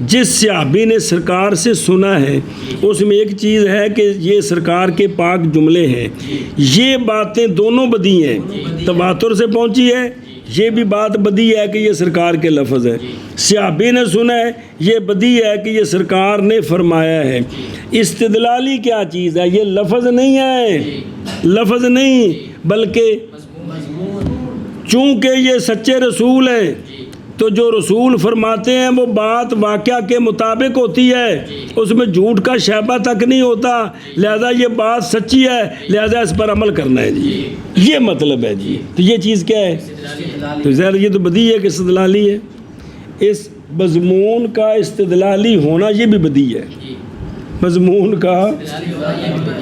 جس صحابی نے سرکار سے سنا ہے اس میں ایک چیز ہے کہ یہ سرکار کے پاک جملے ہیں، یہ باتیں دونوں بدی ہیں، تواتر سے پہنچی ہے، یہ بھی بات بدی ہے کہ یہ سرکار کے لفظ ہے، صحابی نے سنا ہے، یہ بدی ہے کہ یہ سرکار نے فرمایا ہے۔ استدلالی کیا چیز ہے؟ یہ لفظ نہیں ہے، لفظ نہیں بلکہ چونکہ یہ سچے رسول ہیں تو جو رسول فرماتے ہیں وہ بات واقعہ کے مطابق ہوتی ہے، اس میں جھوٹ کا شائبہ تک نہیں ہوتا، لہذا یہ بات سچی ہے، لہذا اس پر عمل کرنا ہے جی، یہ مطلب ہے جی۔ تو یہ چیز کیا ہے؟ تو ظاہر یہ تو بدی ہے کہ استدلالی ہے، اس مضمون کا استدلالی ہونا یہ بھی بدی ہے، مضمون کا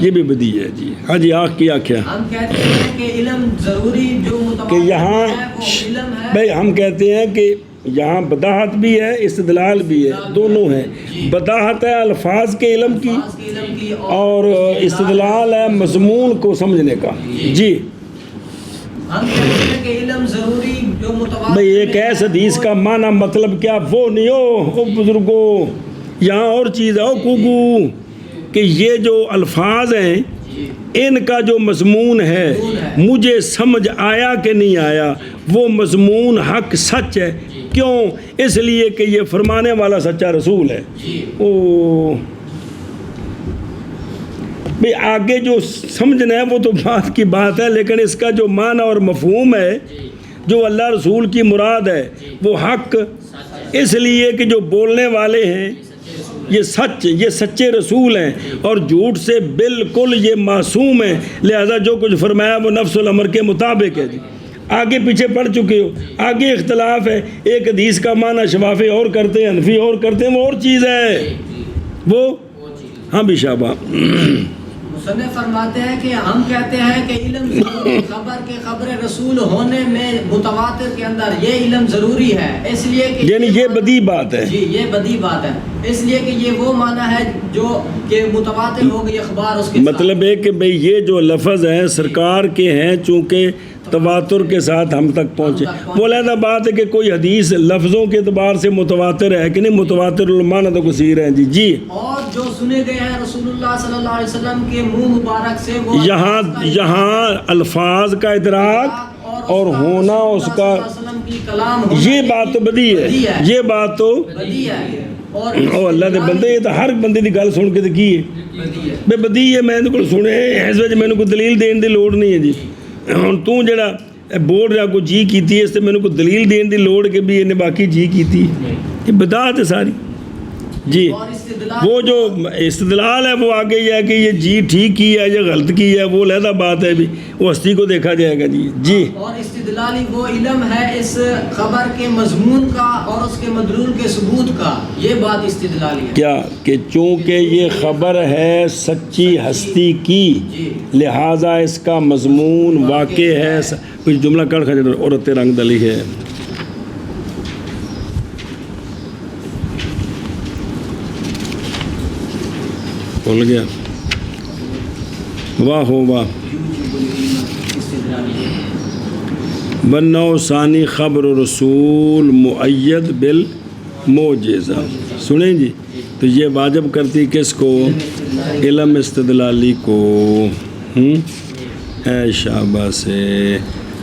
یہ بھی بدی ہے جی۔ ہاں جی آنکھ کی آنکھیں ہم کہتے ہیں کہ علم ضروری جو کہ متواتر یہاں ہے وہ علم ہے، بھائی ہم کہتے ہیں کہ یہاں بداحت بھی ہے استدلال بھی ہے، دونوں ہیں، بداحت ہے الفاظ کے علم کی خاص کے علم کی اور استدلال ہے مضمون کو سمجھنے کا جی۔ ہم کہتے ہیں کہ علم ضروری جو متواتر بھئی ایک ایس حدیث کا معنی مطلب کیا وہ نہیں ہو بزرگوں، یہاں اور چیز ہے کوکو کہ یہ جو الفاظ ہیں ان کا جو مضمون ہے مجھے سمجھ آیا کہ نہیں آیا، وہ مضمون حق سچ ہے، کیوں؟ اس لیے کہ یہ فرمانے والا سچا رسول ہے۔ او بھئی آگے جو سمجھنا ہے وہ تو بات کی بات ہے، لیکن اس کا جو معنی اور مفہوم ہے جو اللہ رسول کی مراد ہے وہ حق، اس لیے کہ جو بولنے والے ہیں یہ سچ، یہ سچے رسول ہیں اور جھوٹ سے بالکل یہ معصوم ہیں، لہذا جو کچھ فرمایا وہ نفس الامر کے مطابق ہے جی۔ آگے پیچھے پڑھ چکے ہو، آگے اختلاف ہے، ایک حدیث کا معنی شفافی اور کرتے ہیں، حنفی اور کرتے ہیں، وہ اور چیز ہے وہ ہاں بھی شابہ۔ مصنف فرماتے ہیں کہ ہم کہتے ہیں کہ علم ضروری خبر کے خبر رسول ہونے میں متواتر کے اندر یہ علم ضروری ہے، اس لیے کہ یعنی یہ بدی بات ہے جی، یہ بدی بات ہے، اس لیے کہ یہ وہ معنی ہے جو کہ متواتر ہو گئی اخبار اس کے مطلب ہے کہ بھئی یہ جو لفظ ہیں سرکار کے ہیں چونکہ تواتر کے ساتھ ہم تک پہنچے، وہ علیحدہ بات ہے کہ کوئی حدیث لفظوں کے اعتبار سے متواتر ہے کہ نہیں، متواتر المعنی تو کثیر ہیں جی۔ اور جو سنے گئے ہیں رسول اللہ صلی اللہ علیہ وسلم کے منہ مبارک سے وہ یہاں الفاظ کا ادراک اور ہونا اس کا، کلام یہ بات تو بدی ہے، یہ بات تو بدی ہے او اللہ دے بندے، یہ تو ہر بندے دی گل سن کے تو کی ہے بے بدی ہے، میں کو سنے اس وجہ میں کوئی دلیل دین دی لوڑ نہیں ہے جی۔ ہوں تو جڑا بول رہا کوئی جی کیتی ہے اس سے میں کوئی دلیل دین دی لوڑ کہ بھی انہیں باقی جی کیتی، یہ بدعت ہے ساری جی۔ وہ جو استدلال ہے وہ آگے یہ ہے کہ یہ جی ٹھیک کی ہے یا غلط کی ہے، وہ علیحدہ بات ہے بھی، وہ ہستی کو دیکھا جائے گا جی۔ اور استدلالی وہ علم ہے اس خبر کے مضمون کا اور اس کے مدلول کے ثبوت کا، یہ بات استدلالی ہے کیا کہ چونکہ یہ خبر ہے سچی ہستی کی لہٰذا اس کا مضمون واقع ہے، کچھ جملہ کر خجر عورت رنگ دلی ہے بھول گیا، واہ ہو واہ۔ بنو ثانی خبر رسول مؤید بالمعجزہ، سنیں جی، تو یہ واجب کرتی کس کو؟ علم استدلالی کو، اے شابہ سے۔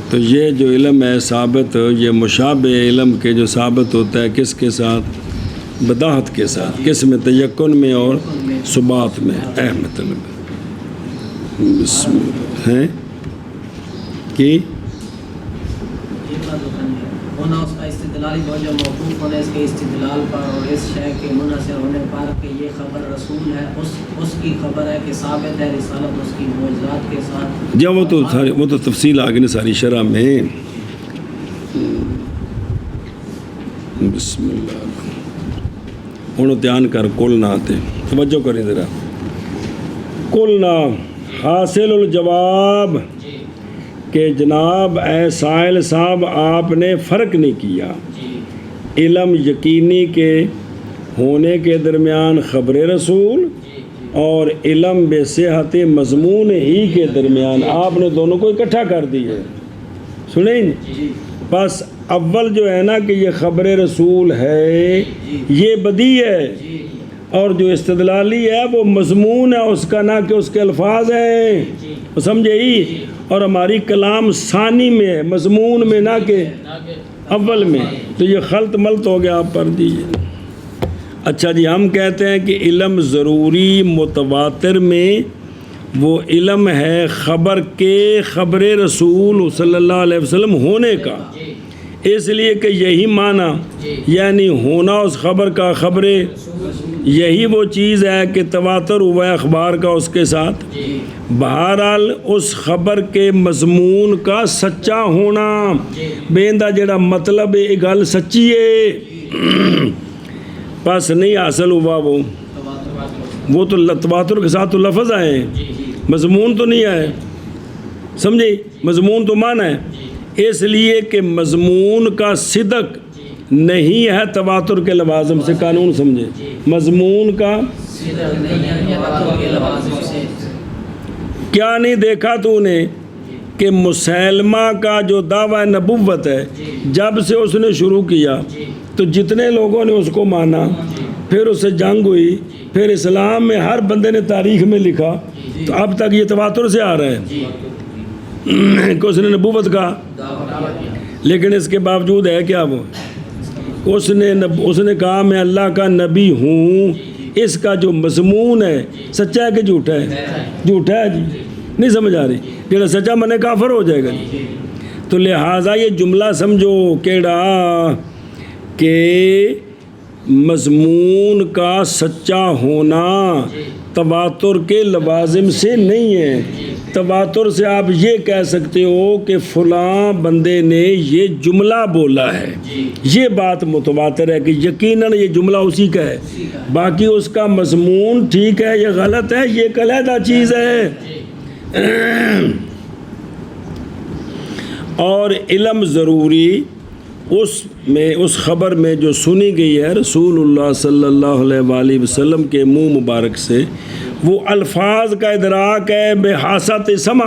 تو یہ جو علم ہے ثابت، یہ مشابہ علم کے جو ثابت ہوتا ہے کس کے ساتھ؟ بداحت کے ساتھ، کس میں؟ تیقن میں اور ثبات میں، اے مطلب ہے کہ ہونا اس کا استدلالی وجہ موقوف ہونا اس کے استدلال پر اور اس شے کے منحصر ہونے پر کہ یہ خبر رسول ہے اس کی خبر ہے کہ ثابت ہے رسالت اس کی معجزات کے ساتھ. جب وہ تو تفصیل آگے نے ساری شرح میں. بسم اللہ ہوں دھیان کر کل نہ آتے توجہ کریں ذرا. کل نہ حاصل الجواب کہ جناب اے سائل صاحب آپ نے فرق نہیں کیا علم یقینی کے ہونے کے درمیان خبر رسول اور علم بے صحت مضمون ہی کے درمیان. آپ نے دونوں کو اکٹھا کر دیا. سنیں بس اول جو ہے نا کہ یہ خبر رسول ہے یہ بدیع ہے اور جو استدلالی ہے وہ مضمون ہے اس کا، نہ کہ اس کے الفاظ ہیں. سمجھے ہی؟ اور ہماری کلام ثانی میں ہے مضمون میں، نہ کہ اول میں. تو یہ خلط ملط ہو گیا. آپ پڑھ دیجیے. اچھا جی، ہم کہتے ہیں کہ علم ضروری متواتر میں وہ علم ہے خبر کے خبر رسول صلی اللہ علیہ وسلم ہونے کا. اس لیے کہ یہی معنی یعنی ہونا اس خبر کا خبر، یہی وہ چیز ہے کہ تواتر ہوا ہے اخبار کا اس کے ساتھ. بہرحال اس خبر کے مضمون کا سچا ہونا بیندہ جڑا مطلب یہ گل سچی ہے بس نہیں حاصل ہوا وہ تو تواتر کے ساتھ تو لفظ آئے مضمون تو نہیں آئے. سمجھے؟ مضمون تو معنی ہے. اس لیے کہ مضمون کا صدق نہیں ہے تواتر کے لوازم سے. قانون سمجھے؟ مضمون کا کیا نہیں دیکھا تو نے کہ مسلمہ کا جو دعویٰ نبوت ہے جب سے اس نے شروع کیا تو جتنے لوگوں نے اس کو مانا، پھر اس سے جنگ ہوئی، پھر اسلام میں ہر بندے نے تاریخ میں لکھا، تو اب تک یہ تواتر سے آ رہا ہے کہ اس نے نبوت کا. لیکن اس کے باوجود ہے کیا وہ اس نے کہا میں اللہ کا نبی ہوں. اس کا جو مضمون ہے سچا ہے کہ جھوٹا ہے؟ جھوٹا ہے جی. نہیں سمجھ آ رہی؟ جڑا سچا منے کافر ہو جائے گا جی. تو لہٰذا یہ جملہ سمجھو کیڑا کہ مضمون کا سچا ہونا تواتر کے لوازم سے نہیں ہے. تواتر سے آپ یہ کہہ سکتے ہو کہ فلاں بندے نے یہ جملہ بولا ہے، یہ بات متواتر ہے کہ یقیناً یہ جملہ اسی کا ہے. باقی اس کا مضمون ٹھیک ہے یا غلط ہے یہ ایک علیحدہ چیز ہے. اور علم ضروری اس خبر میں جو سنی گئی ہے رسول اللہ صلی اللہ علیہ وآلہ وسلم کے منہ مبارک سے، وہ الفاظ کا ادراک ہے بے حاست سمع،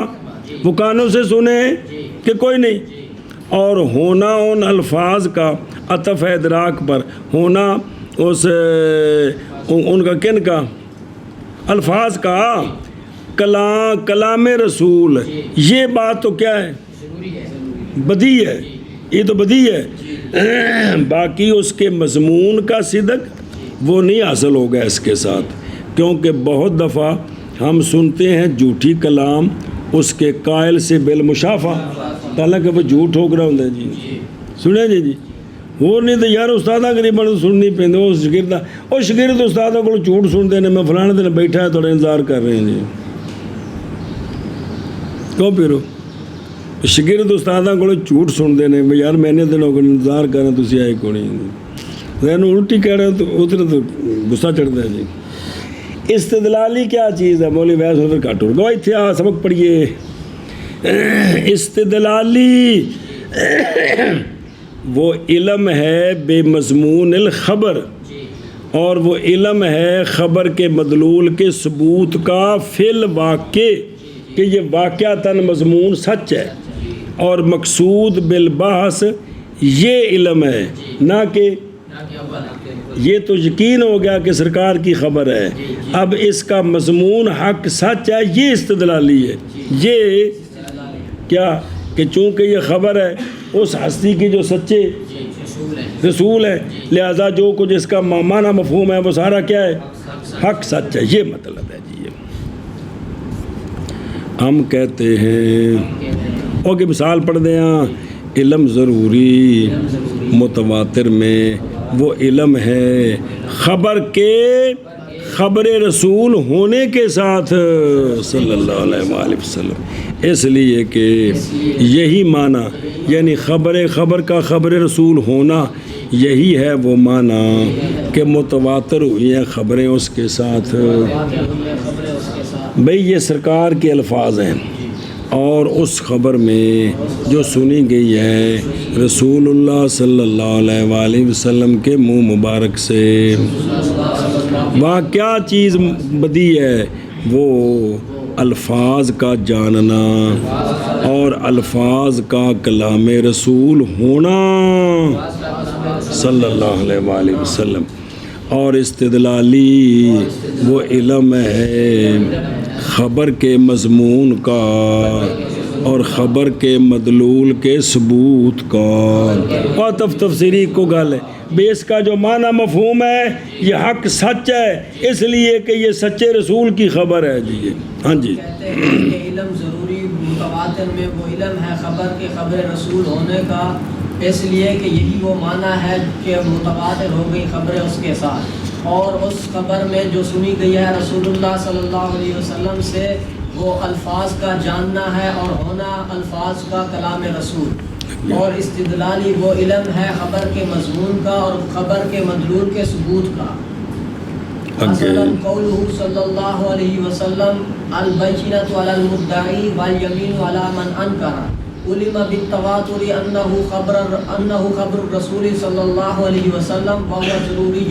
وہ کانوں سے سنے کہ کوئی نہیں. اور ہونا ان الفاظ کا عطف ہے ادراک پر، ہونا ان کا کن کا الفاظ کا کلام رسول. یہ بات تو کیا ہے؟ بدیع ہے. یہ تو بدیع ہے. باقی اس کے مضمون کا صدق وہ نہیں حاصل ہوگا اس کے ساتھ، کیونکہ بہت دفعہ ہم سنتے ہیں جھوٹی کلام اس کے قائل سے بالمشافہ، حالانکہ وہ جھوٹ ہو رہا ہوں جی. سنیں جی اور نہیں تو یار استادہ غریباں سننی پہ وہ شگرد استادوں کو جھوٹ سنتے ہیں. میں فلانے دن بیٹھا ہے تھوڑا انتظار کر رہے ہیں جی. کیوں پھرو شگرد استادوں کو جھوٹ سنتے ہیں بھائی یار میں نے دنوں کو انتظار کر رہا تھی آئے کو نہیں الٹی کہہ رہے ہیں تو ادھر تو غصہ چڑھتا ہے جی. استدلالی کیا چیز ہے؟ مولوی ویس ادھر کٹ ہو گیا. اتیا سبق پڑھیے. استدلالی وہ علم ہے بے مضمون الخبر، اور وہ علم ہے خبر کے مدلول کے ثبوت کا فی الواقع کہ یہ واقعتاً مضمون سچ ہے. اور مقصود بالبحث یہ علم ہے، نہ کہ یہ تو یقین ہو گیا کہ سرکار کی خبر ہے، اب اس کا مضمون حق سچ ہے، یہ استدلالی ہے. یہ کیا کہ چونکہ یہ خبر ہے اس ہستی کی جو سچے رسول ہے، لہذا جو کچھ اس کا معنی مفہوم ہے وہ سارا کیا ہے؟ حق سچ ہے. یہ مطلب ہے جی. ہم کہتے ہیں اوکے مثال پڑھ دیں. علم ضروری متواتر میں وہ علم ہے خبر کے خبر رسول ہونے کے ساتھ صلی اللہ علیہ وآلہ وسلم، اس لیے کہ یہی معنی یعنی خبر کا خبر رسول ہونا یہی ہے وہ معنی کہ متواتر ہوئی ہیں خبریں اس کے ساتھ۔ بھئی یہ سرکار کے الفاظ ہیں اور اس خبر میں جو سنی گئی ہے رسول اللہ صلی اللہ علیہ وآلہ وسلم کے منہ مبارک سے، وہاں کیا چیز بدی ہے؟ وہ الفاظ کا جاننا اور الفاظ کا کلام رسول ہونا صلی اللہ علیہ وآلہ وسلم، اور استدلالی وہ علم ہے خبر کے مضمون کا اور خبر کے مدلول کے ثبوت کا۔ اور تفسیری کو گل ہے بے اس کا جو معنی مفہوم ہے یہ حق سچ ہے اس لیے کہ یہ سچے رسول کی خبر ہے۔ جی ہاں جی، کہتے ہیں کہ علم ضروری متواتر میں وہ علم ہے خبر کے خبر رسول ہونے کا، اس لیے کہ یہی وہ معنی ہے کہ متواتر ہو گئی خبریں اس کے ساتھ، اور اس خبر میں جو سنی گئی ہے رسول اللہ صلی اللہ علیہ وسلم سے وہ الفاظ کا جاننا ہے اور ہونا الفاظ کا کلام رسول، اور استدلالی وہ علم ہے خبر کے مضمون کا اور خبر کے مدلول کے ثبوت کا۔ مثلا قوله صلی اللہ علیہ وسلم البینۃ علی المدعی والیمین علی من انکر، علم بالتواتر انه خبر الرسول صلی اللہ علیہ وسلم وهو ضروری،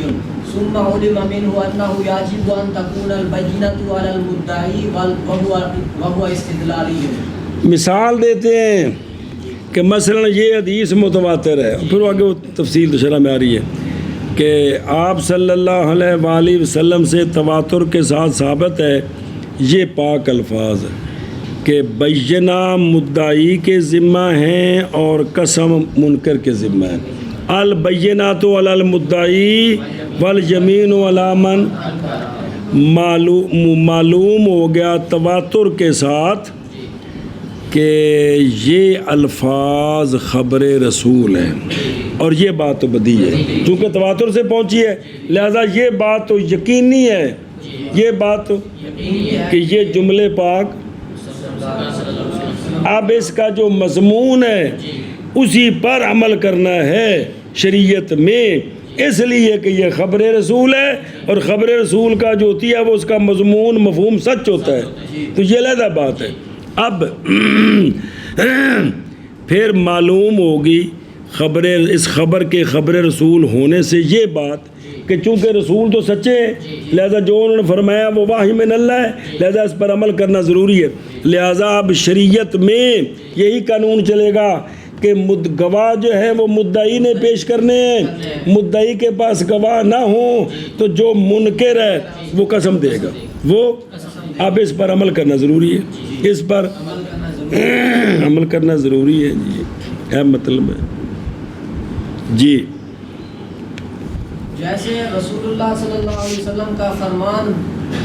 ثم علم منه انه يجب ان تكون البینۃ علی المدعی وهو استدلالی۔ مثال دیتے ہیں کہ مثلا یہ حدیث متواتر ہے، پھر آگے وہ تفصیل تو شرح میں آ رہی ہے کہ آپ صلی اللہ علیہ وآلہ وسلم سے تواتر کے ساتھ ثابت ہے یہ پاک الفاظ کہ بینہ مدعی کے ذمہ ہیں اور قسم منکر کے ذمہ ہیں۔ البینات علی المدعی والیمین علی من، معلوم ہو گیا تواتر کے ساتھ کہ یہ الفاظ خبر رسول ہیں، اور یہ بات تو بدی ہے چونکہ تواتر سے پہنچی ہے، لہذا یہ بات تو یقینی ہے، یہ بات تو کہ یہ جملے پاک۔ اب اس کا جو مضمون ہے اسی پر عمل کرنا ہے شریعت میں، اس لیے کہ یہ خبر رسول ہے اور خبر رسول کا جو ہوتی ہے وہ اس کا مضمون مفہوم سچ ہوتا ہے، تو یہ علیحدہ بات ہے۔ اب پھر معلوم ہوگی اس خبر کے خبر رسول ہونے سے یہ بات کہ چونکہ رسول تو سچے ہیں لہذا جو انہوں نے فرمایا وہ وحی من اللہ ہے، لہذا اس پر عمل کرنا ضروری ہے۔ لہذا اب شریعت میں یہی قانون چلے گا کہ گواہ جو ہے وہ مدعی نے پیش کرنے ہیں، مدعی کے پاس گواہ نہ ہوں تو جو منکر ہے وہ قسم دے گا، وہ اب اس پر عمل کرنا ضروری ہے، اس پر عمل کرنا ضروری ہے۔ جی ہے مطلب ہے جی، جیسے رسول اللہ صلی اللہ علیہ وسلم کا فرمان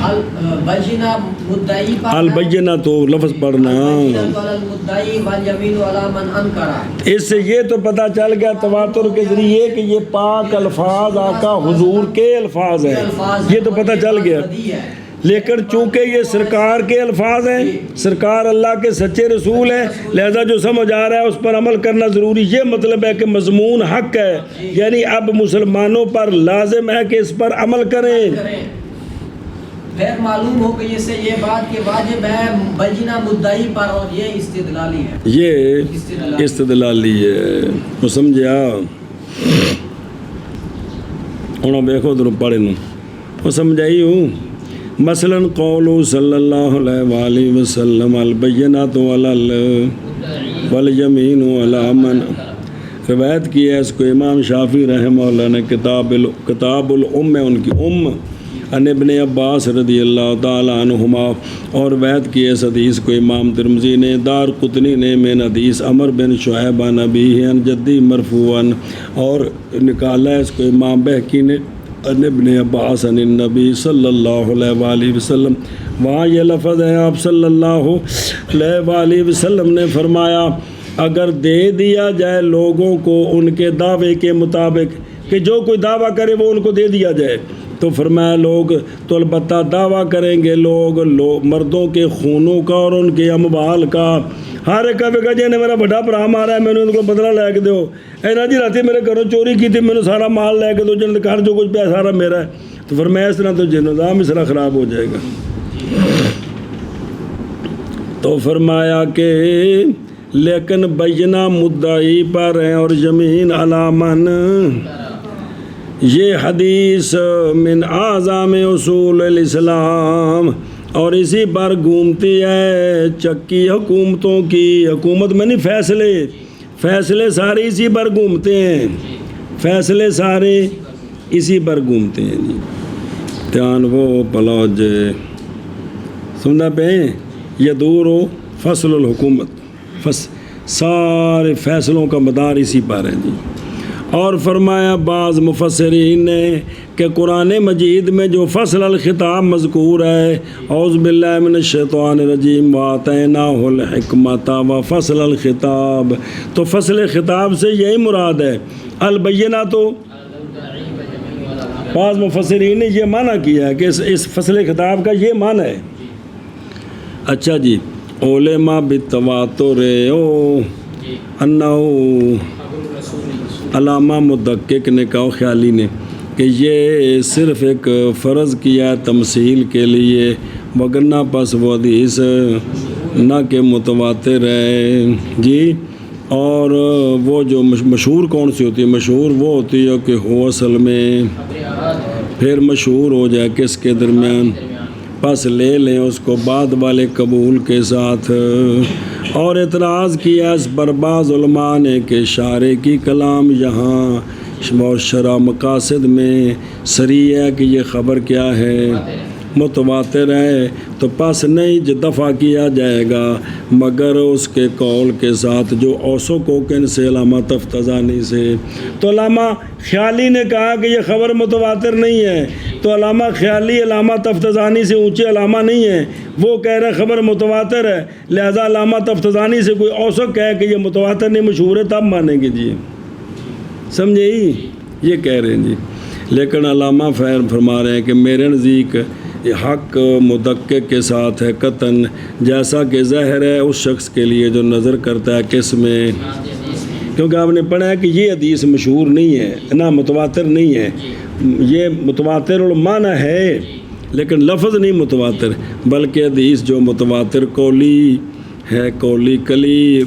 البینہ مدعی پر، البینہ تو لفظ پڑھنا، المدعی والیمین علی من انکر، اس سے یہ تو پتہ چل گیا تواتر کے ذریعے کہ یہ پاک الفاظ آقا حضور کے الفاظ ہیں، یہ تو پتہ چل گیا۔ لیکن چونکہ یہ سرکار کے الفاظ ہیں، سرکار اللہ کے سچے رسول ہیں، لہذا جو سمجھ آ رہا ہے اس پر عمل کرنا ضروری، یہ مطلب ہے کہ مضمون حق ہے، یعنی اب مسلمانوں پر لازم ہے کہ اس پر عمل کریں۔ پھر معلوم ہو کہ اس سے یہ بات کہ واجب ہے بینہ مدعی پر، اور یہ استدلالی ہے، یہ استدلالی ہے، وہ سمجھا؟ انہوں دیکھو ادھر پڑھے نو وہ سمجھائی ہوں۔ مثلا قول صلی اللہ علیہ وآلہ وسلم البینات علی والیمین علی من، روایت کی ہے اس کو امام شافعی رحمہ اللہ نے کتاب الام ہے ان کی ان ابن عباس رضی اللہ تعالیٰ عنہما، اور روایت کی ہے اس حدیث کو امام ترمذی نے، دار قطنی نے من حدیث عمر بن شعیب عن ابیہ عن جدی مرفوعا، اور نکالا ہے اس کو امام بہقی نے ان ابن عباس عن النبی صلی اللہ علیہ وآلہ وسلم، وہاں یہ لفظ ہے آپ صلی اللہ علیہ وآلہ وسلم نے فرمایا اگر دے دیا جائے لوگوں کو ان کے دعوے کے مطابق کہ جو کوئی دعویٰ کرے وہ ان کو دے دیا جائے، تو فرمایا لوگ تو البتہ دعویٰ کریں گے لوگ مردوں کے خونوں کا اور ان کے اموال کا۔ ہر ایک کہے جی نے میرا بڑا بھرا مارا ہے، میں نے ان کو بدلہ لے کے دو، اینا جی راتی میرے گھروں چوری کی تھی، میں نے سارا مال لے کے دو، جن گھر جو کچھ پیا سارا میرا ہے۔ تو فرمایا اس طرح تو نظام اس طرح خراب ہو جائے گا۔ تو فرمایا کہ لیکن بینہ مدعی پر ہیں اور زمین علامن، یہ حدیث من اعظم اصول الاسلام، اور اسی پر گھومتی ہے چکی حکومتوں کی، حکومت میں نہیں، فیصلے سارے اسی پر گھومتے ہیں، فیصلے سارے اسی پر گھومتے ہیں جی۔ دھیان وہ پلوج سننا پہ یدور و فصل الحکومت، سارے فیصلوں کا مدار اسی پر ہے جی۔ اور فرمایا بعض مفسرین نے کہ قرآن مجید میں جو فصل الخطاب مذکور ہے، اعوذ باللہ من الشیطان الرجیم وَآتَيْنَاهُ الْحِكْمَةَ وَفَصْلَ الْخِطَاب، تو فصل خطاب سے یہی مراد ہے۔ البینہ تو بعض مفسرین نے یہ معنی کیا ہے کہ اس فصل خطاب کا یہ معنی ہے۔ اچھا جی، علماء بالتواتر انہو، علامہ مدقق نے کہا، خیالی نے، کہ یہ صرف ایک فرض کیا تمثیل کے لیے، وگرنہ پس وہ حدیث نہ کہ متواتر ہے جی۔ اور وہ جو مشہور کون سی ہوتی ہے؟ مشہور وہ ہوتی ہے کہ ہو اصل میں، پھر مشہور ہو جائے کس کے درمیان، پس لے لیں اس کو بعد والے قبول کے ساتھ۔ اور اعتراض کیا اس پر بعض علماء نے کہ شارع کی کلام یہاں اور شرع مقاصد میں صریح ہے کہ یہ خبر کیا ہے، متواتر ہے، تو پس نہیں دفع کیا جائے گا مگر اس کے قول کے ساتھ جو اوسو کوکن سے، علامہ تفتزانی سے۔ تو علامہ خیالی نے کہا کہ یہ خبر متواتر نہیں ہے، تو علامہ خیالی علامہ تفتزانی سے اونچے علامہ نہیں ہیں، وہ کہہ رہے خبر متواتر ہے، لہذا علامہ تفتزانی سے کوئی اوسط کہے کہ یہ متواتر نہیں مشہور ہے تب مانیں گے جی، سمجھے ہی، یہ کہہ رہے ہیں جی۔ لیکن علامہ فیر فرما رہے ہیں کہ میرے نزدیک حق مدقق کے ساتھ ہے قطعاً، جیسا کہ ظاہر ہے اس شخص کے لیے جو نظر کرتا ہے کس میں، کیونکہ آپ نے پڑھا ہے کہ یہ حدیث مشہور نہیں ہے، نہ متواتر نہیں ہے، یہ متواتر المعنی ہے لیکن لفظ نہیں متواتر، بلکہ حدیث جو متواتر قولی ہے، قولی کلی،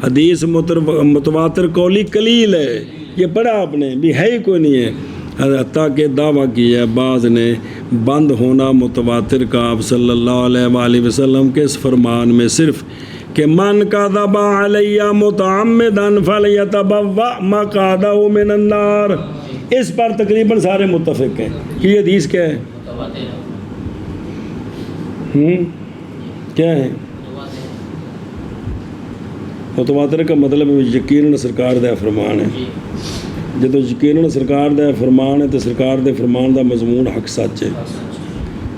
حدیث متواتر قولی کلیل ہے، یہ پڑھا آپ نے بھی، ہے ہی کوئی نہیں ہے۔ حتیٰ کہ دعویٰ کیا ہے بعض نے بند ہونا متواتر کا آپ صلی اللہ علیہ وآلہ وسلم کے اس فرمان میں صرف کہ من کذب علی متعمدا فلیتبوأ مقعدہ من النار، اس پر تقریباً سارے متفق ہیں کہ یہ حدیث کیا ہے، کیا ہے متواتر کا مطلب یقیناً سرکار دا فرمان ہے، جدو یقیناً سرکار دا فرمان ہے تو سرکار دے فرمان دا مضمون حق سچ ہے،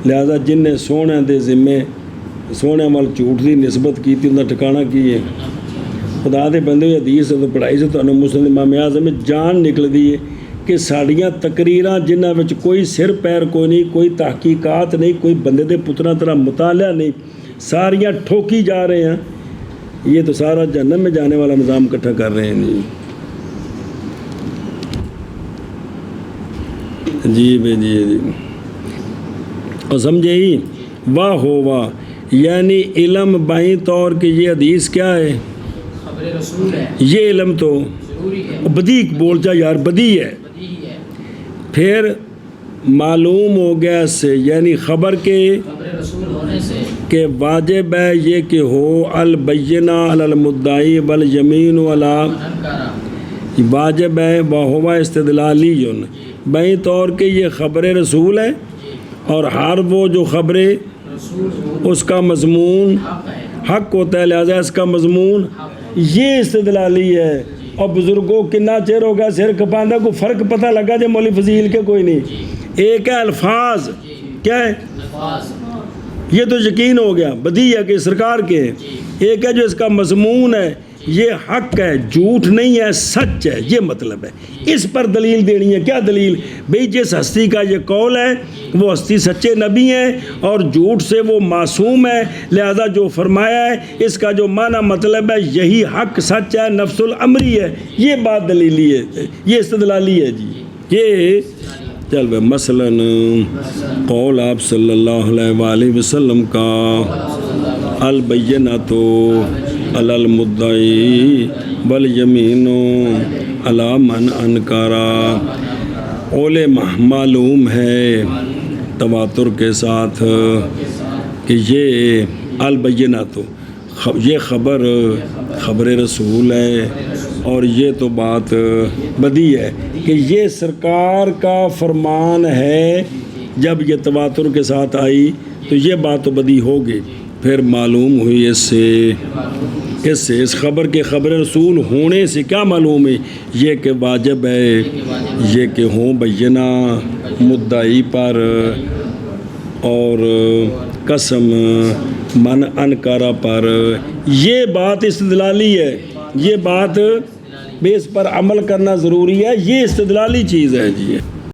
لہذا جن نے سونے دے ذمے سونے وال جھوٹ دی نسبت کی تھی ان کا ٹھکانہ کی ہے۔ خدا دے بندے حدیث تو پڑھائی سے تو مسلم امام اعظم میں جان نکل دی ہے کہ ساڑیاں تقریراں جنہاں وچ کوئی سر پیر کوئی نہیں، کوئی تحقیقات نہیں، کوئی بندے دے پتراں طرح مطالعہ نہیں، ساریاں ٹھوکی جا رہے ہیں، یہ تو سارا جہنم میں جانے والا نظام اکٹھا کر رہے ہیں جی بے جی جی۔ اور سمجھے ہی واہ ہو واہ، یعنی علم بائیں طور کہ یہ حدیث کیا ہے، خبر رسول ہے، یہ علم تو ضروری ہے، بدی بول جا یار، بدی ہے، پھر معلوم ہو گیا اس سے، یعنی خبر کے خبر رسول ہونے سے کہ واجب ہے یہ کہ ہو البینہ علی المدعی والیمین علی، واجب ہے وہو استدلالی بائیں طور کہ یہ خبر رسول ہے اور ہر وہ جو خبریں اس کا مضمون حق ہوتا ہے، لہذا اس کا مضمون یہ استدلالی ہے۔ اور بزرگوں کنا چیر ہو گیا سر کپاندہ کو فرق پتہ لگا جب مولی فضیل کے کوئی نہیں، ایک ہے الفاظ، کیا ہے یہ تو یقین ہو گیا بدی ہے کہ سرکار کے، ایک ہے جو اس کا مضمون ہے یہ حق ہے، جھوٹ نہیں ہے، سچ ہے، یہ مطلب ہے۔ اس پر دلیل دینی ہے۔ کیا دلیل؟ بھئی جس ہستی کا یہ قول ہے وہ ہستی سچے نبی ہیں اور جھوٹ سے وہ معصوم ہے، لہذا جو فرمایا ہے اس کا جو معنی مطلب ہے یہی حق سچ ہے، نفس الامری ہے۔ یہ بات دلیلی ہے، یہ استدلالی ہے جی۔ یہ چل بھائی مثلاً قول آپ صلی اللہ علیہ وآلہ وسلم کا البینۃ علی المدعی والیمین علی من انکر، قول معلوم ہے تواتر کے ساتھ کہ یہ البینۃ، یہ خبر رسول ہے، اور یہ تو بات بدی ہے کہ یہ سرکار کا فرمان ہے۔ جب یہ تواتر کے ساتھ آئی تو یہ بات تو بدی ہوگی۔ پھر معلوم ہوئی اس سے، کس سے؟ اس خبر کے خبر رسول ہونے سے کیا معلوم ہے؟ یہ کہ واجب ہے یہ کہ ہوں بینہ مدعی پر، اور قسم من انکارا پر۔ یہ بات استدلالی ہے، یہ بات بھی اس پر عمل کرنا ضروری ہے، یہ استدلالی چیز ہے جی۔